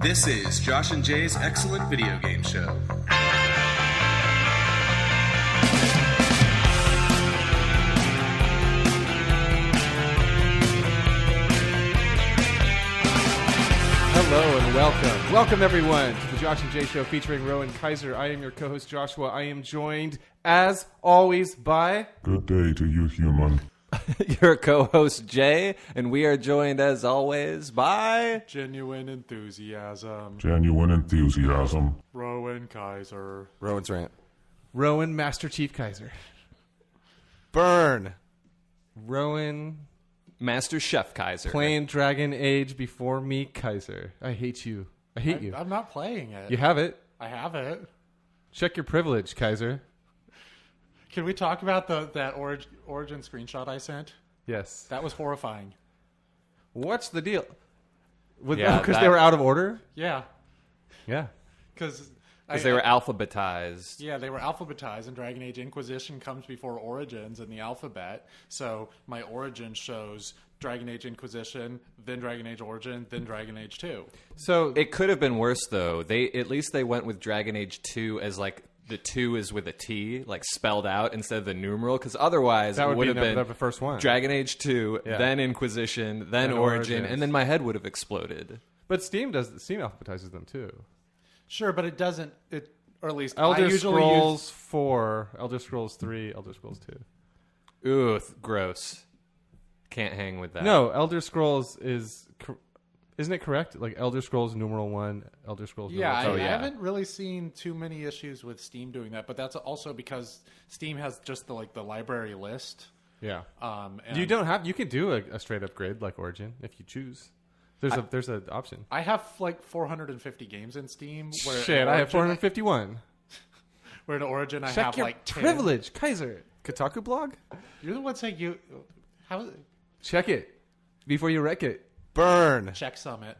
This is Josh and Jay's Excellent Video Game Show. Hello and welcome. Welcome everyone to the Josh and Jay Show featuring Rowan Kaiser. I am your co-host Joshua. I am joined, as always, by... Good day to you, human. Your co-host Jay, and we are joined as always by Genuine Enthusiasm. Genuine enthusiasm. Rowan Kaiser. Rowan's Rant. Rowan Master Chief Kaiser. Burn. Rowan Master Chef Kaiser. playing Dragon Age before me, Kaiser. I hate you. I hate you. I'm not playing it. You have it. I have it. Check your privilege, Kaiser. Can we talk about that origin screenshot I sent? Yes. That was horrifying. What's the deal? Yeah, Because that- they were out of order? Yeah. Yeah. Because they were alphabetized. Yeah, they were alphabetized, and Dragon Age Inquisition comes before Origins in the alphabet. So my Origin shows Dragon Age Inquisition, then Dragon Age Origin, then Dragon Age 2. So It could have been worse though. At least they went with Dragon Age 2 as like the 2 is with a T, like spelled out instead of the numeral, because otherwise that it would have been the first one. Dragon Age 2, Yeah. then Inquisition, then Then Origin, Origins. and then my head would have exploded. But Steam alphabetizes them too. Sure, but it doesn't. Or at least I Elder usually Scrolls 4, Elder Scrolls 3, Elder Scrolls 2. Ooh, gross. Can't hang with that. No, Elder Scrolls isn't it correct? Like Elder Scrolls numeral 1, Elder Scrolls Yeah, numeral 2. I yeah. haven't really seen too many issues with Steam doing that, but that's also because Steam has just the library list. Yeah. And You can do a straight up grid like Origin if you choose. There's an option. I have like 450 games in Steam. Where Shit, I have 451. Where in Origin I Check have your like 10. privilege, Kaiser. Kotaku blog? You're the one saying you. How Check it before you wreck it. Burn. check Summit?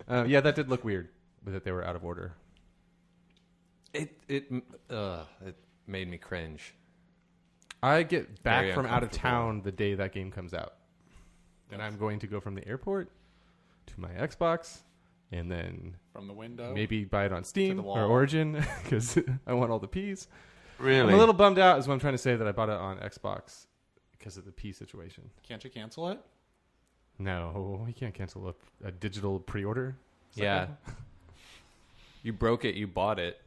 Yeah, that did look weird, but that they were out of order. It made me cringe. I get back Very from out of uncomfortable. town the day that game comes out. And I'm going to go from the airport to my Xbox and then From the window. maybe buy it on Steam the or wall. Origin because I want all the Ps. Really? I'm a little bummed out is what I'm trying to say that I bought it on Xbox because of the P situation. Can't you cancel it? No, you can't cancel a digital pre-order. Yeah. You broke it. You bought it.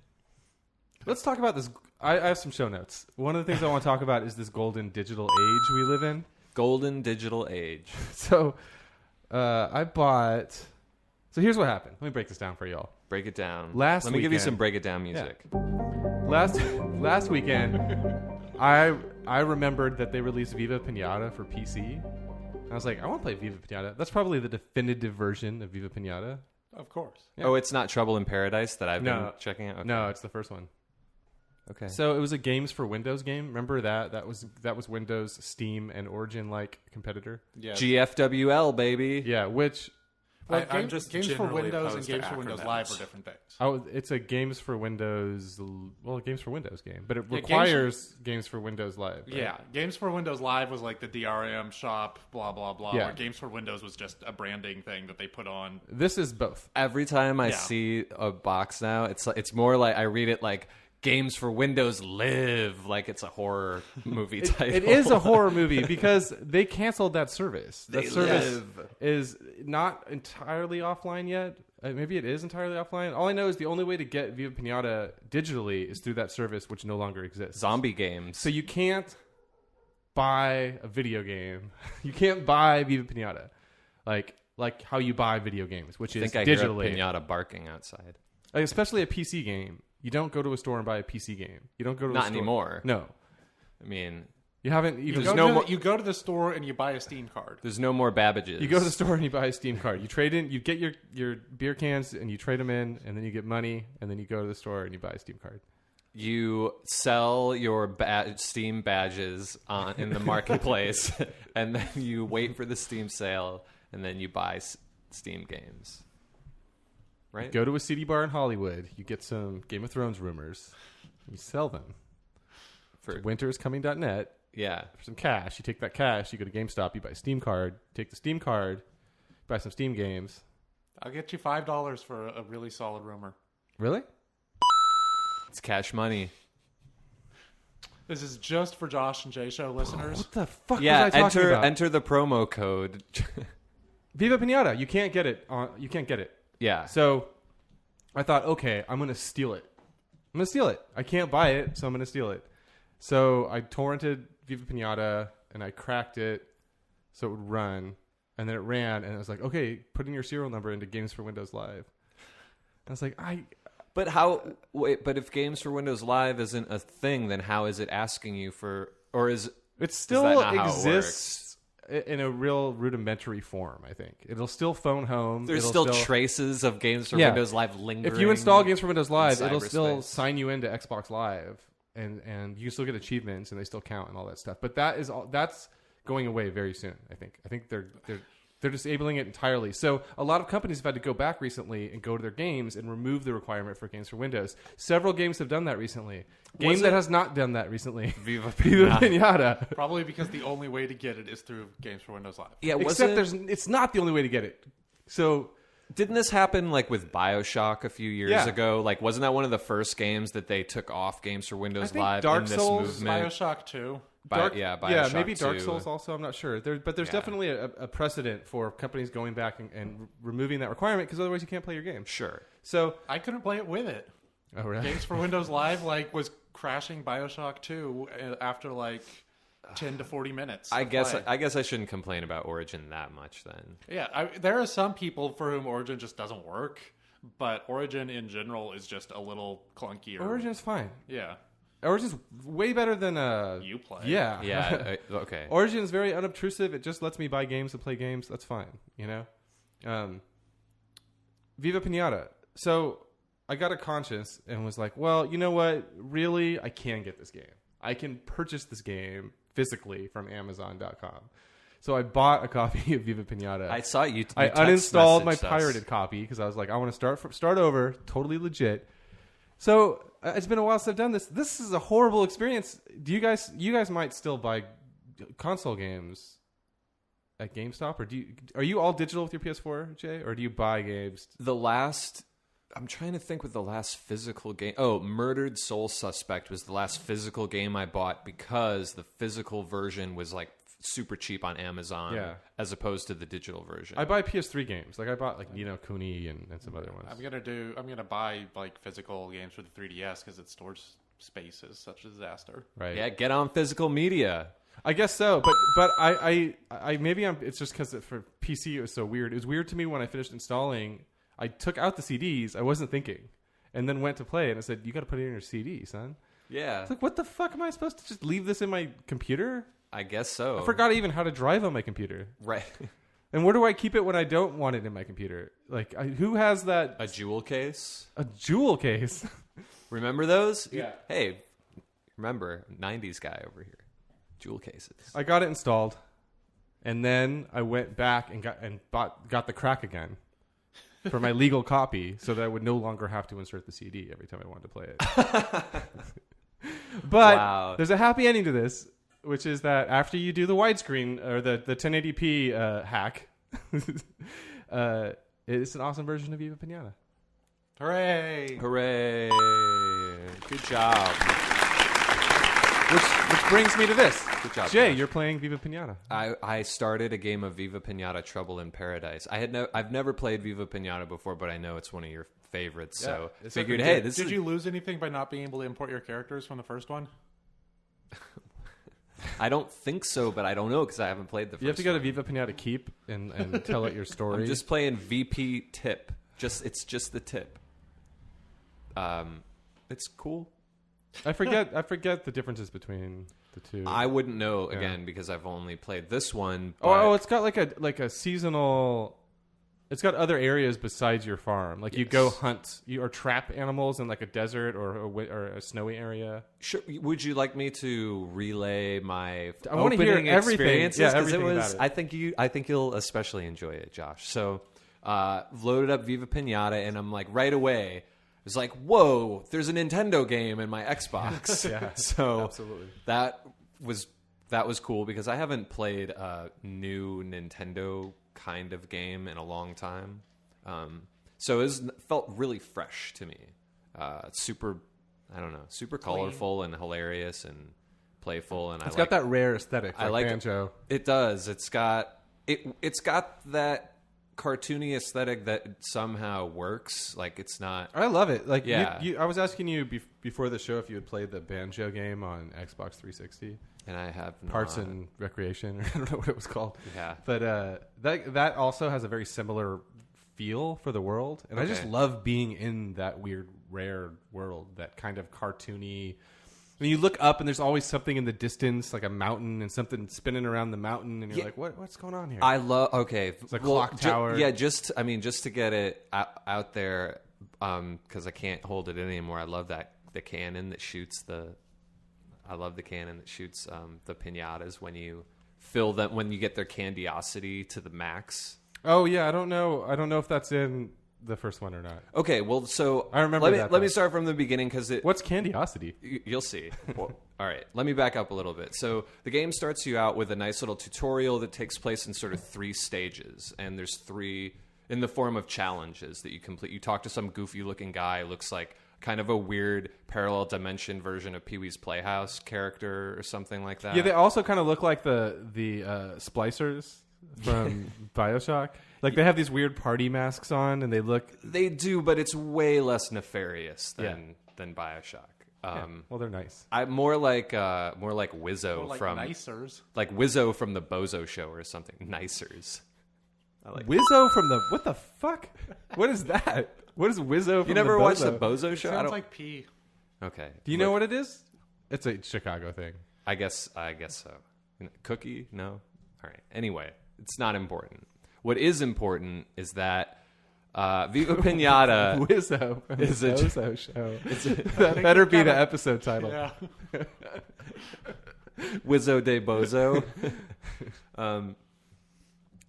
Let's talk about this. I have some show notes. One of the things I want to talk about is this golden digital age we live in. Golden digital age. So I bought... So here's what happened. Let me break this down for y'all. Break it down. Last Let me give you weekend- some break it down music. Last weekend, I remembered that they released Viva Piñata for PC. I was like, I want to play Viva Piñata. That's probably the definitive version of Viva Piñata. Of course. Yeah. Oh, it's not Trouble in Paradise that I've been No. checking out? Okay. No, it's the first one. Okay. So it was a Games for Windows game. Remember that? That was Windows, Steam, and Origin-like competitor. Yeah. GFWL, baby. Yeah, which... Well, I'm just Games for generally Windows and opposed to Games for Windows acronyms. Live are different things. it's a Games for Windows... Well, a Games for Windows game. But it Yeah, requires Games for Windows Live. Right? Yeah, Games for Windows Live was like the DRM shop, blah blah blah. Yeah. Where Games for Windows was just a branding thing that they put on. This is both. Every time I Yeah. see a box now, it's more like I read it like Games for Windows Live, like it's a horror movie title. It is a horror movie because they canceled that service. That They service live. is not entirely offline yet. Maybe it is entirely offline. All I know is the only way to get Viva Piñata digitally is through that service, which no longer exists. Zombie games. So you can't buy a video game. You can't buy Viva Piñata, like how you buy video games, which I is think I hear a digitally. pinata barking outside. Like, especially a PC game. You don't go to a store and buy a PC game. You don't go to a Not store. anymore. No, I mean, you haven't even. You go to the store and you buy a Steam card. there's no more Babbages. You go to the store and you buy a Steam card. You trade in. You get your beer cans and you trade them in, and then you get money, and then you go to the store and you buy a Steam card. You sell your Steam badges in the marketplace, and then you wait for the Steam sale, and then you buy Steam games. Right? Go to a CD bar in Hollywood. You get some Game of Thrones rumors. You sell them For to winteriscoming.net yeah. for some cash. You take that cash. You go to GameStop. You buy a Steam card. Take the Steam card. Buy some Steam games. I'll get you $5 for a really solid rumor. Really? It's cash money. This is just for Josh and Jay Show listeners. What the fuck Yeah, was I talking about? enter the promo code. Viva Piñata. You can't get it. You can't get it. Yeah. So I thought, okay, I'm going to steal it. I'm going to steal it. I can't buy it, so I'm going to steal it. So I torrented Viva Piñata, and I cracked it so it would run. And then it ran, and it was like, okay, put in your serial number into Games for Windows Live. I was like, But but if Games for Windows Live isn't a thing, then how is it asking you for, or is it still that not how it exists in a real rudimentary form, I think. It'll still phone home. There's It'll still traces of Games for Yeah. Windows Live lingering. If you install Games for Windows Live, in it'll still cyberspace. sign you into Xbox Live, and you still get achievements, and they still count and all that stuff. But that's going away very soon. I think they're disabling it entirely. So a lot of companies have had to go back recently and go to their games and remove the requirement for Games for Windows. Several games have done that recently. Game that has not done that recently. Viva Viva Piñata. Piñata. Probably because the only way to get it is through Games for Windows Live. Yeah, Except it's not the only way to get it. So didn't this happen like with BioShock a few years Yeah. ago? Like, wasn't that one of the first games that they took off Games for Windows I think Live Dark in this Souls, movement? BioShock 2. BioShock maybe Dark 2. Souls also. I'm not sure. But there's definitely a precedent for companies going back and removing that requirement because otherwise you can't play your game. Sure. So, I couldn't play it with it. oh really? Games for Windows Live was crashing BioShock 2 after 10 to 40 minutes. I of guess play. I shouldn't complain about Origin that much then. Yeah, there are some people for whom Origin just doesn't work, but Origin in general is just a little clunkier. Origin's fine. Yeah. Origin's way better than You play. Yeah. Yeah. Okay. Origin's very unobtrusive. It just lets me buy games and play games. That's fine. Viva Piñata. So I got a conscience and was like, well, you know what? Really, I can get this game. I can purchase this game physically from Amazon.com. So I bought a copy of Viva Piñata. I saw you. I text uninstalled my messaged us. pirated copy because I was like, I want to start over, totally legit. So it's been a while since I've done this. This is a horrible experience. Do you guys might still buy console games at GameStop, or are you all digital with your PS4, Jay, or do you buy games? I'm trying to think with the last physical game. Oh, Murdered Soul Suspect was the last physical game I bought because the physical version was like super cheap on Amazon, Yeah. as opposed to the digital version. I buy PS3 games. Like I bought like Ni no Kuni and some other ones. I'm gonna buy physical games for the 3DS because its storage space is such a disaster. Right. Yeah, get on physical media. I guess so, but I maybe it's just because for PC it was so weird. It was weird to me when I finished installing. I took out the CDs. I wasn't thinking, and then went to play, and it said, "You got to put it in your CD, son." Yeah, It's like, what the fuck am I supposed to just leave this in my computer? I guess so. I forgot even how to drive on my computer. Right. And where do I keep it when I don't want it in my computer? Like, who has that? A jewel case. A jewel case. Remember those? Yeah. Hey, remember 90s guy over here. Jewel cases. I got it installed, and then I went back and got the crack again for my legal copy, so that I would no longer have to insert the CD every time I wanted to play it. But Wow. there's a happy ending to this, which is that after you do the widescreen or the 1080p hack, it's an awesome version of Viva Piñata. Hooray! Hooray. Good job. Which brings me to this. Good job, Jay, Josh. you're playing Viva Piñata. I started a game of Viva Piñata Trouble in Paradise. I've never played Viva Piñata before, but I know it's one of your favorites. So it's figured, definitely hey, good. this Did is you lose anything by not being able to import your characters from the first one? I don't think so, but I don't know because I haven't played the first You have to go to one. Viva Piñata Keep and tell it your story. I'm just playing VP Tip. It's just the tip. It's cool. I forget the differences between the two. I wouldn't know again because I've only played this one. But Oh, it's got like a seasonal. It's got other areas besides your farm. Like you go hunt, or trap animals in like a desert or a snowy area. Sure. Would you like me to relay my I wanna hear opening everything. experiences? Yeah, 'Cause everything it was. about it. I think you'll especially enjoy it, Josh. So, loaded up Viva Piñata, and I'm like right away. It's like, whoa! There's a Nintendo game in my Xbox. Yeah, so absolutely. that was cool because I haven't played a new Nintendo kind of game in a long time. So felt really fresh to me. Super, I don't know, super colorful and hilarious and playful. And It's got that rare aesthetic. I like banjo. It does. It's got that cartoony aesthetic that somehow works. Like it's not. I love it. Like, Yeah. I was asking you before the show if you had played the banjo game on Xbox 360. And I have Parts not. and Recreation, or I don't know what it was called. Yeah. But that also has a very similar feel for the world, and I just Okay. love being in that weird, rare world. That kind of cartoony. When you look up and there's always something in the distance, like a mountain and something spinning around the mountain, and you're like, "What's going on here?" I love. Okay, it's a clock tower. just to get it out there, because I can't hold it in anymore. I love the cannon that shoots the. I love the cannon that shoots the piñatas when you fill them when you get their Candiosity to the max. Oh yeah, I don't know if that's in the first one or not. Okay, well, so I remember that, Let me though. start from the beginning because What's Candiosity? You'll see. Well, all right, let me back up a little bit. So the game starts you out with a nice little tutorial that takes place in sort of 3 stages, and there's 3 in the form of challenges that you complete. You talk to some goofy-looking guy, looks like kind of a weird parallel dimension version of Pee-wee's Playhouse character or something like that. Yeah, they also kind of look like the splicers from BioShock. Like they have these weird party masks on, and they look. They do, but it's way less nefarious than BioShock. Well, they're nice. I'm more like Wizzo Or like from Nicers. like Wizzo from the Bozo Show or something. Nicers. Wizzo from the what the fuck? What is that? What is Wizzo from You never the watched the Bozo? Bozo Show? I Sounds don't. like pee. Okay. Do you know what it is? It's a Chicago thing. I guess so. Cookie? No. All right. Anyway, it's not important. What is important is that Viva Piñata Wizzo from is the a- Bozo show. That better be the episode title. Yeah. Wizzo de Bozo.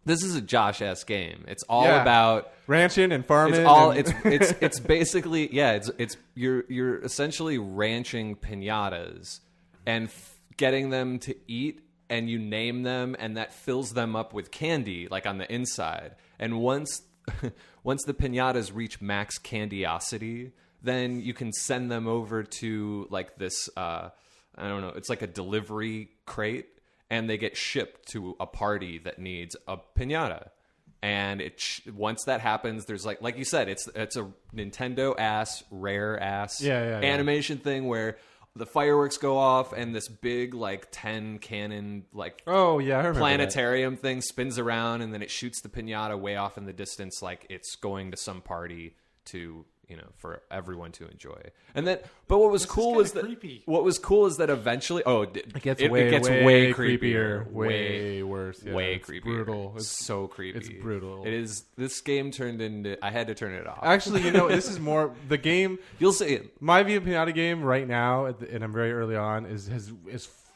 This is a Josh-esque game. It's all Yeah. about Ranching and farming. It's all and- it's basically it's you're essentially ranching piñatas and getting them to eat, and you name them, and that fills them up with candy like on the inside. And once the piñatas reach max candiosity, then you can send them over to like this I don't know, it's like a delivery crate, and they get shipped to a party that needs a piñata. And once that happens, there's like you said, it's a Nintendo rare ass animation thing where the fireworks go off and this big like 10 cannon like oh yeah, I remember planetarium thing spins around, and then it shoots the piñata way off in the distance like it's going to some party to for everyone to enjoy. And then, but what was cool was that creepy. what was cool is that eventually, It gets it way, gets way, way creepier, creepier, way worse, yeah, way it's creepier. brutal. It's so creepy. it's brutal. It is. This game turned into. I had to turn it off. Actually, this is more the game. You'll see it. My Viva Piñata game right now, and I'm very early on, is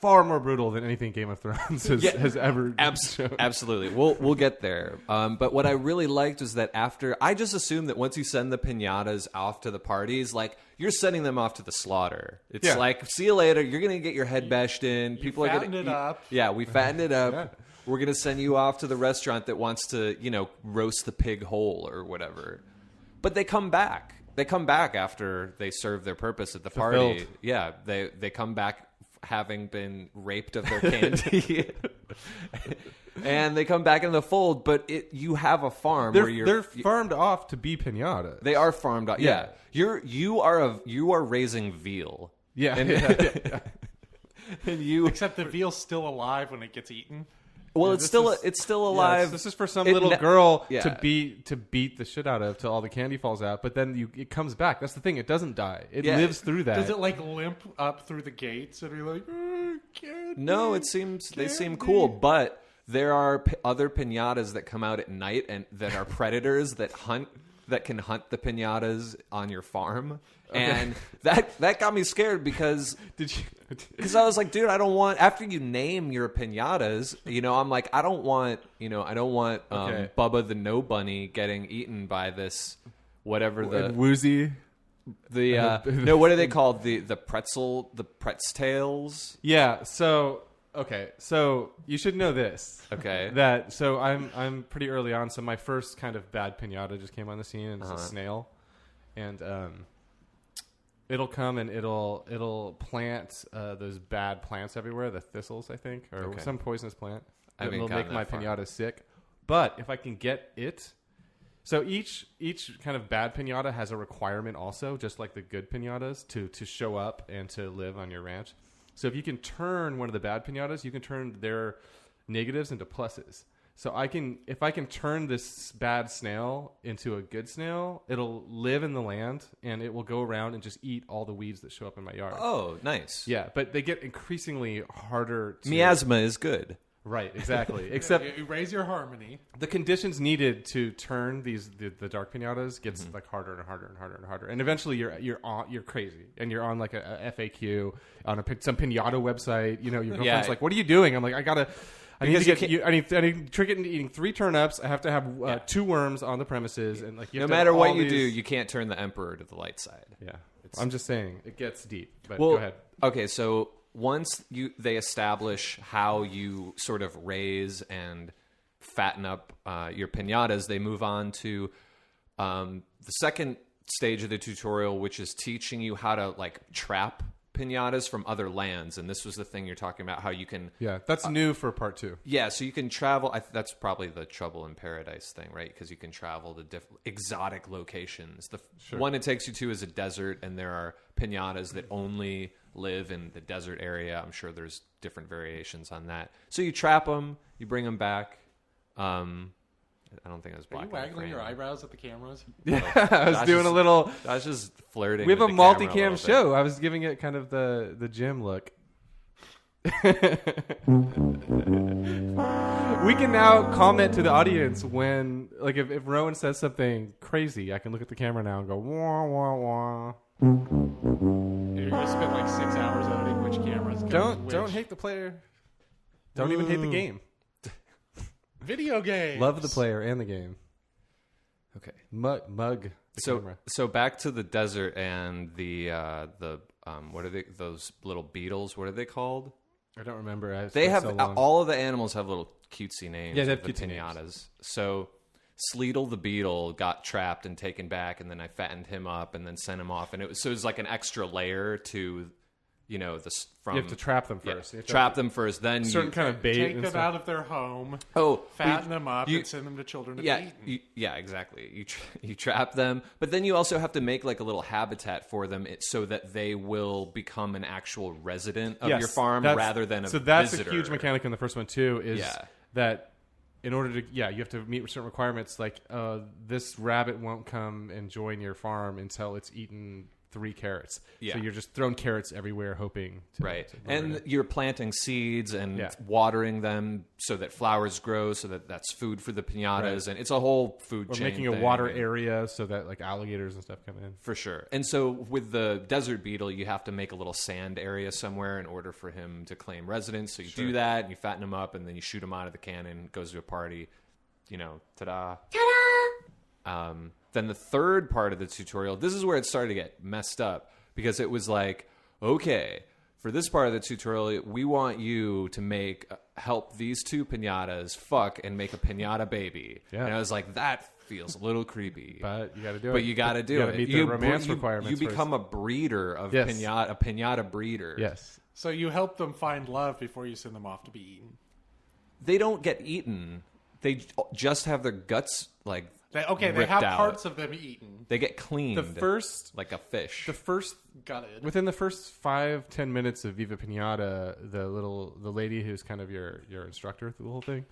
far more brutal than anything Game of Thrones has ever shown. Absolutely. We'll get there. But what I really liked was that after, I just assumed that once you send the piñatas off to the parties, like you're sending them off to the slaughter. It's like, see you later. You're going to get your head bashed in. People are going to fattened it up. Yeah, we fattened it up. Yeah. We're going to send you off to the restaurant that wants to, roast the pig whole or whatever. But they come back. They come back after they serve their purpose at the party. Fulfilled. Yeah, they come back having been raped of their candy. And they come back in the fold, but you have a farm where They're farmed off to be piñatas. they are farmed out. Yeah. You are raising veal. Yeah. And, yeah. and you Except the veal's still alive when it gets eaten. well, Yeah, it's this still Yes, alive. this is for some It little ne- girl Yeah. to beat the shit out of till all the candy falls out. But then it comes back. That's the thing. It doesn't die. It Yeah. lives through that. Does it like limp up through the gates and be like, candy? No, it seems they seem cool, but there are other piñatas that come out at night and that are predators that can hunt the piñatas on your farm. And that got me scared because I was like, dude, I don't want, after you name your piñatas, I'm like, I don't want Okay. Bubba the No Bunny getting eaten by this whatever and woozy? no, what are they called? The pretz tails? Yeah. So Okay, so you should know this. Okay. So I'm pretty early on. So my first kind of bad piñata just came on the scene, and it's a snail, and it'll come and it'll plant those bad plants everywhere, the thistles, I think, or some poisonous plant. It'll make my piñata sick. But if I can get it, so each kind of bad piñata has a requirement also, just like the good piñatas, to show up and to live on your ranch. So if you can turn one of the bad piñatas, you can turn their negatives into pluses. So if I can turn this bad snail into a good snail, it'll live in the land and it will go around and just eat all the weeds that show up in my yard. Oh, nice. Yeah, but they get increasingly harder to... Miasma is good. Right, exactly. Except you raise your harmony. the conditions needed to turn the dark piñatas gets like harder and harder and harder and harder, and eventually you're crazy, and you're on like a FAQ on some piñata website. You know, your girlfriend's like, "What are you doing?" I'm like, I need to trick it into eating 3 turnips. I have to have 2 worms on the premises, and like no matter what you do, you can't turn the emperor to the light side. Yeah, I'm just saying it gets deep. But Well, go ahead. Okay, so once they establish how you sort of raise and fatten up your piñatas, they move on to the second stage of the tutorial, which is teaching you how to like trap piñatas from other lands. And this was the thing you're talking about, how you can... Yeah, that's new for part 2. Yeah, so you can travel... that's probably the Trouble in Paradise thing, right? Because you can travel to exotic locations. The one it takes you to is a desert, and there are piñatas that only live in the desert area. I'm sure there's different variations on that. So you trap them, you bring them back. I don't think I was blocking. Are you waggling your eyebrows at the cameras? Yeah, I was doing a little... I was just flirting. We have with a the camera multicam little show. I was giving it kind of the gym look. We can now comment to the audience when, like, if Rowan says something crazy, I can look at the camera now and go, wah, wah, wah. You're going to spend like 6 hours editing which cameras. Don't hate the player. Don't even hate the game. Video games. Love the player and the game. Okay. Mug the camera. So back to the desert and the what are those little beetles? What are they called? I don't remember. They have all of the animals have little cutesy names. Yeah, they have the cutesy piñatas. names. So Sleetle the beetle got trapped and taken back, and then I fattened him up and then sent him off, and it was like an extra layer to, you know, from You have to trap them first. Yeah, trap them first, then certain kind of bait. Take and them stuff. out of their home. Oh, fatten them up and send them to children to be eaten. Yeah, exactly. You trap them, but then you also have to make like a little habitat for them so that they will become an actual resident of your farm rather than a So that's visitor. a huge mechanic in the first one too. Is that in order to you have to meet certain requirements. Like this rabbit won't come and join your farm until it's eaten 3 carrots. Yeah. So you're just throwing carrots everywhere, hoping to and you're planting seeds and watering them so that flowers grow, so that that's food for the piñatas, and it's a whole food chain. Or making a water area so that like alligators and stuff come in. For sure. And so with the desert beetle, you have to make a little sand area somewhere in order for him to claim residence. So you do that, and you fatten him up, and then you shoot him out of the cannon, goes to a party, you know, ta-da. Ta-da! Then the third part of the tutorial, this is where it started to get messed up, because it was like, okay, for this part of the tutorial, we want you to help these 2 piñatas fuck and make a piñata baby. Yeah. And I was like, that feels a little creepy. But you got to do it. But you got to do it. Meet the romance requirements. You become a breeder of a piñata breeder. Yes. So you help them find love before you send them off to be eaten. They don't get eaten. They just have their guts like they have out. parts of them eaten. They get cleaned. Like a fish. Within the first 5-10 minutes of Viva Piñata, the lady who's kind of your instructor through the whole thing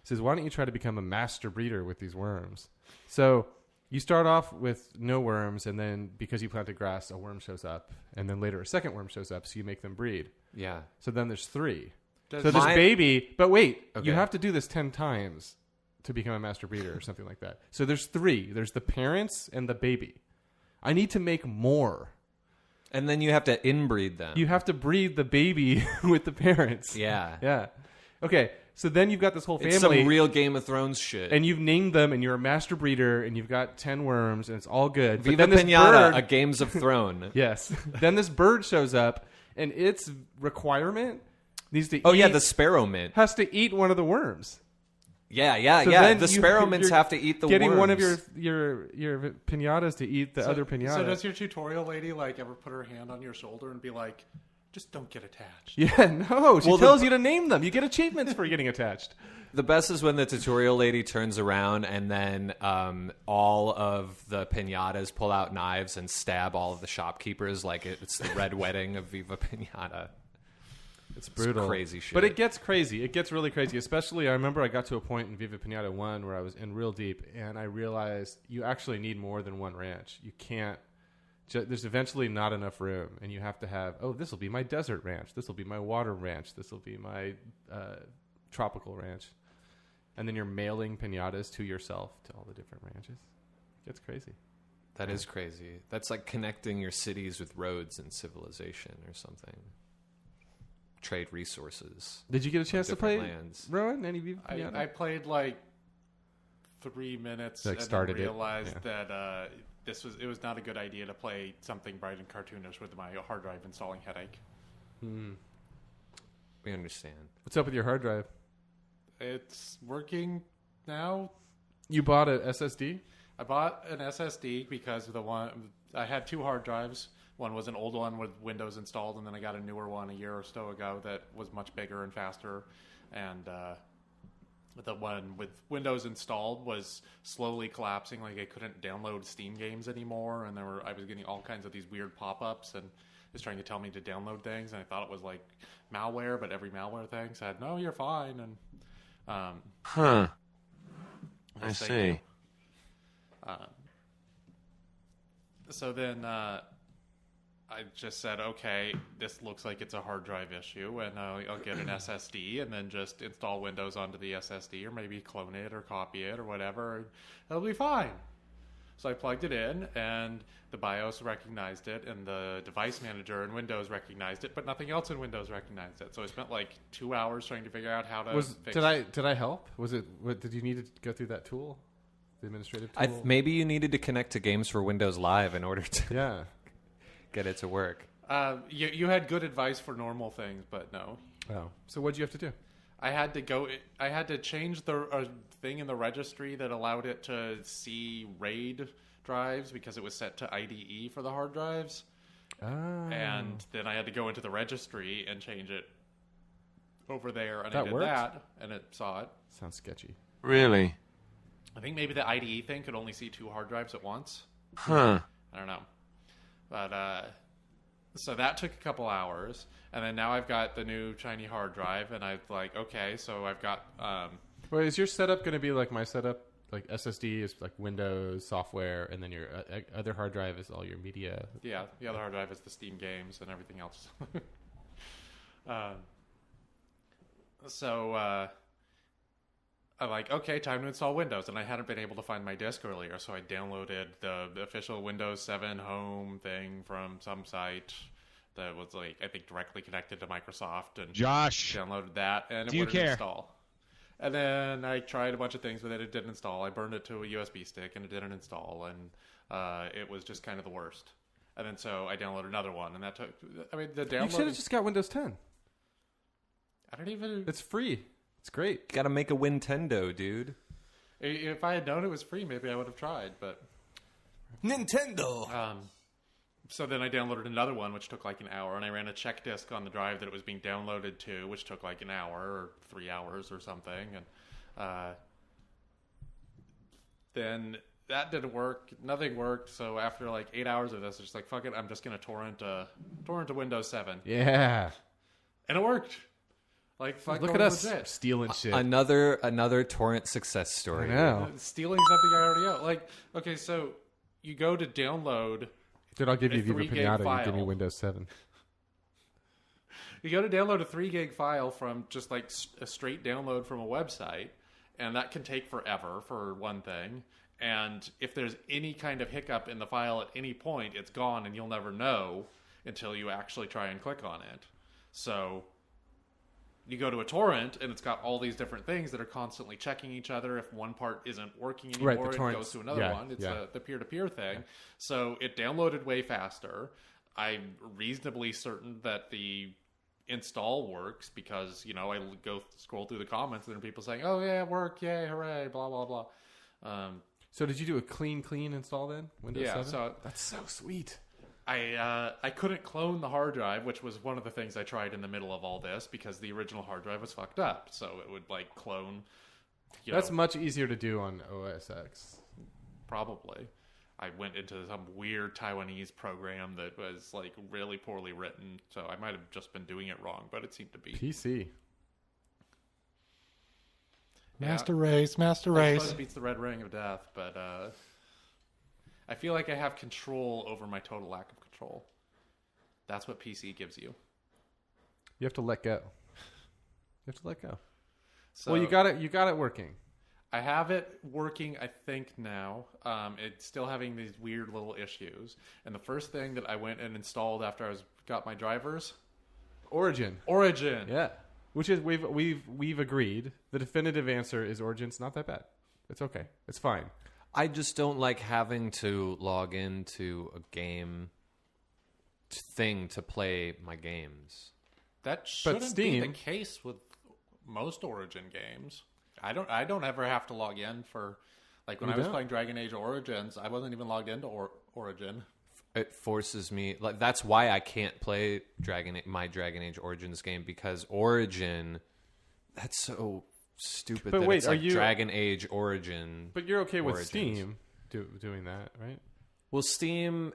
says, "Why don't you try to become a master breeder with these worms?" So you start off with no worms, and then because you planted grass, a worm shows up, and then later a second worm shows up, so you make them breed. Yeah. So then there's 3. So this baby, but wait, okay. You have to do this 10 times to become a master breeder or something like that. So there's 3. There's the parents and the baby. I need to make more. And then you have to inbreed them. You have to breed the baby with the parents. Yeah. Yeah. Okay, so then you've got this whole family. It's some real Game of Thrones shit. And you've named them, and you're a master breeder, and you've got 10 worms, and it's all good. Viva Piñata, a Games of Thrones. Yes. Then this bird shows up, and its requirement needs to. Oh eat, yeah, the sparrow mint. has to eat one of the worms. Yeah. So The then sparrow mints you're have to eat the getting worms. one of your pinatas to eat the other pinata. So does your tutorial lady like ever put her hand on your shoulder and be like, "Just don't get attached"? Yeah, no. She Well, tells you to name them. You get achievements for getting attached. The best is when the tutorial lady turns around and then all of the pinatas pull out knives and stab all of the shopkeepers like it's the Red Wedding of Viva Piñata. It's brutal. Crazy shit. But it gets crazy. It gets really crazy. Especially, I remember I got to a point in Viva Piñata 1 where I was in real deep, and I realized you actually need more than one ranch. You can't. There's eventually not enough room, and you have to have, this will be my desert ranch. This will be my water ranch. This will be my tropical ranch. And then you're mailing piñatas to yourself to all the different ranches. It gets crazy. That is crazy. That's like connecting your cities with roads and civilization or something. Trade resources. Did you get a chance to play lands. Rowan? Any Viva Piñata? I played like 3 minutes Like and started then it. realized Yeah. that it was not a good idea to play something bright and cartoonish with my hard drive installing headache. We understand. What's up with your hard drive? It's working now. You bought an SSD? I bought an SSD because I had 2 hard drives. One was an old one with Windows installed, and then I got a newer one a year or so ago that was much bigger and faster. And the one with Windows installed was slowly collapsing. Like I couldn't download Steam games anymore, and I was getting all kinds of these weird pop-ups, and it was trying to tell me to download things, and I thought it was like malware, but every malware thing said, "No, you're fine." And I see. So then I just said, okay, this looks like it's a hard drive issue, and I'll get an SSD and then just install Windows onto the SSD, or maybe clone it or copy it or whatever. And it'll be fine. So I plugged it in, and the BIOS recognized it, and the device manager in Windows recognized it, but nothing else in Windows recognized it. So I spent like 2 hours trying to figure out how to fix it. Did I help? Did you need to go through that tool? The administrative tool? Maybe you needed to connect to Games for Windows Live in order to Yeah. get it to work. You had good advice for normal things, but no. Oh. So what'd you have to do? I had to change the thing in the registry that allowed it to see RAID drives because it was set to IDE for the hard drives. Oh. And then I had to go into the registry and change it over there, and That I did worked? that, and it saw it. Sounds sketchy. Really? I think maybe the IDE thing could only see 2 hard drives at once. Huh. I don't know. But so that took a couple hours, and then now I've got the new shiny hard drive, and I'm like, okay, so I've got Well, is your setup going to be like my setup? Like SSD is like Windows software, and then your other hard drive is all your media. yeah, the other hard drive is the Steam games and everything else. So I'm like, okay, time to install Windows, and I hadn't been able to find my disk earlier, so I downloaded the official Windows 7 home thing from some site that was like, I think, directly connected to Microsoft, and Josh, downloaded that, and do it you wouldn't care? install. And then I tried a bunch of things with it. It didn't install. I burned it to a USB stick, and it didn't install, and it was just kind of the worst. And then so I downloaded another one, and that took. I mean, the You should download. have just got Windows 10. I don't even. It's free. It's great. Got to make a Nintendo, dude. If I had known it was free, maybe I would have tried. But Nintendo. so then I downloaded another one, which took like an hour, and I ran a check disk on the drive that it was being downloaded to, which took like an hour or 3 hours or something, and then that didn't work. Nothing worked. So after like 8 hours of this, it's just like, fuck it, I'm just gonna torrent to Windows 7, Yeah. and it worked. Like, fuck, Look at us stealing shit. Another torrent success I story. know. Stealing something I already own. Like, okay, so you go to download. Dude, I'll give you a Viva 3 gig Piñata. You give me file. Windows 7. You go to download a 3 gig file from just like a straight download from a website, and that can take forever for one thing. And if there's any kind of hiccup in the file at any point, it's gone, and you'll never know until you actually try and click on it. So you go to a torrent, and it's got all these different things that are constantly checking each other. If one part isn't working anymore, Right, the it torrents, goes to another yeah, one. It's yeah. the peer-to-peer thing. Yeah. So it downloaded way faster. I'm reasonably certain that the install works because, I go scroll through the comments and there are people saying, oh yeah, it worked, yay, hooray, blah, blah, blah. So did you do a clean install then? Windows 7? So that's so sweet. I couldn't clone the hard drive, which was one of the things I tried in the middle of all this because the original hard drive was fucked up. So it would like clone. That's much easier to do on OS X. Probably. I went into some weird Taiwanese program that was like really poorly written. So I might have just been doing it wrong, but it seemed to be. PC. Master race. I suppose it beats the red ring of death, but I feel like I have control over my total lack of control. That's what PC gives you. You have to let go. So Well, you got it working. I have it working, I think, now. It's still having these weird little issues. And the first thing that I went and installed after I got my drivers... Origin. Yeah. Which is, we've agreed. The definitive answer is Origin's not that bad. It's okay. It's fine. I just don't like having to log into a game thing to play my games. That shouldn't be Steam- the case with most Origin games. I don't ever have to log in for... Like, when I was playing Dragon Age Origins, I wasn't even logged into Origin. It forces me... Like, that's why I can't play my Dragon Age Origins game, because Origin... That's so stupid. But that wait, it's like are you... Dragon Age Origin... But you're okay with Origins. Steam doing that, right? Well, Steam...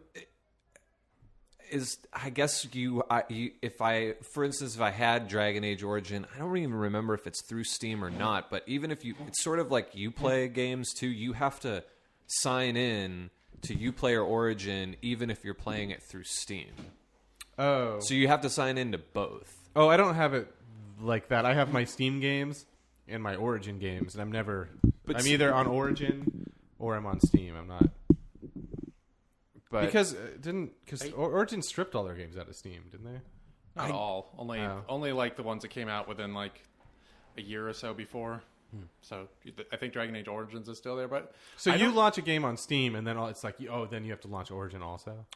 is, I guess for instance, if I had Dragon Age Origin, I don't even remember if it's through Steam or not, but even if it's sort of like Uplay games too, you have to sign in to Uplay or Origin even if you're playing it through Steam. Oh. So you have to sign in to both. Oh, I don't have it like that. I have my Steam games and my Origin games, and I'm either on Origin or I'm on Steam. I'm not. But Because Origin stripped all their games out of Steam, didn't they? Not all. Only like the ones that came out within like a year or so before. So I think Dragon Age Origins is still there, but So you launch a game on Steam, and then it's like, then you have to launch Origin also.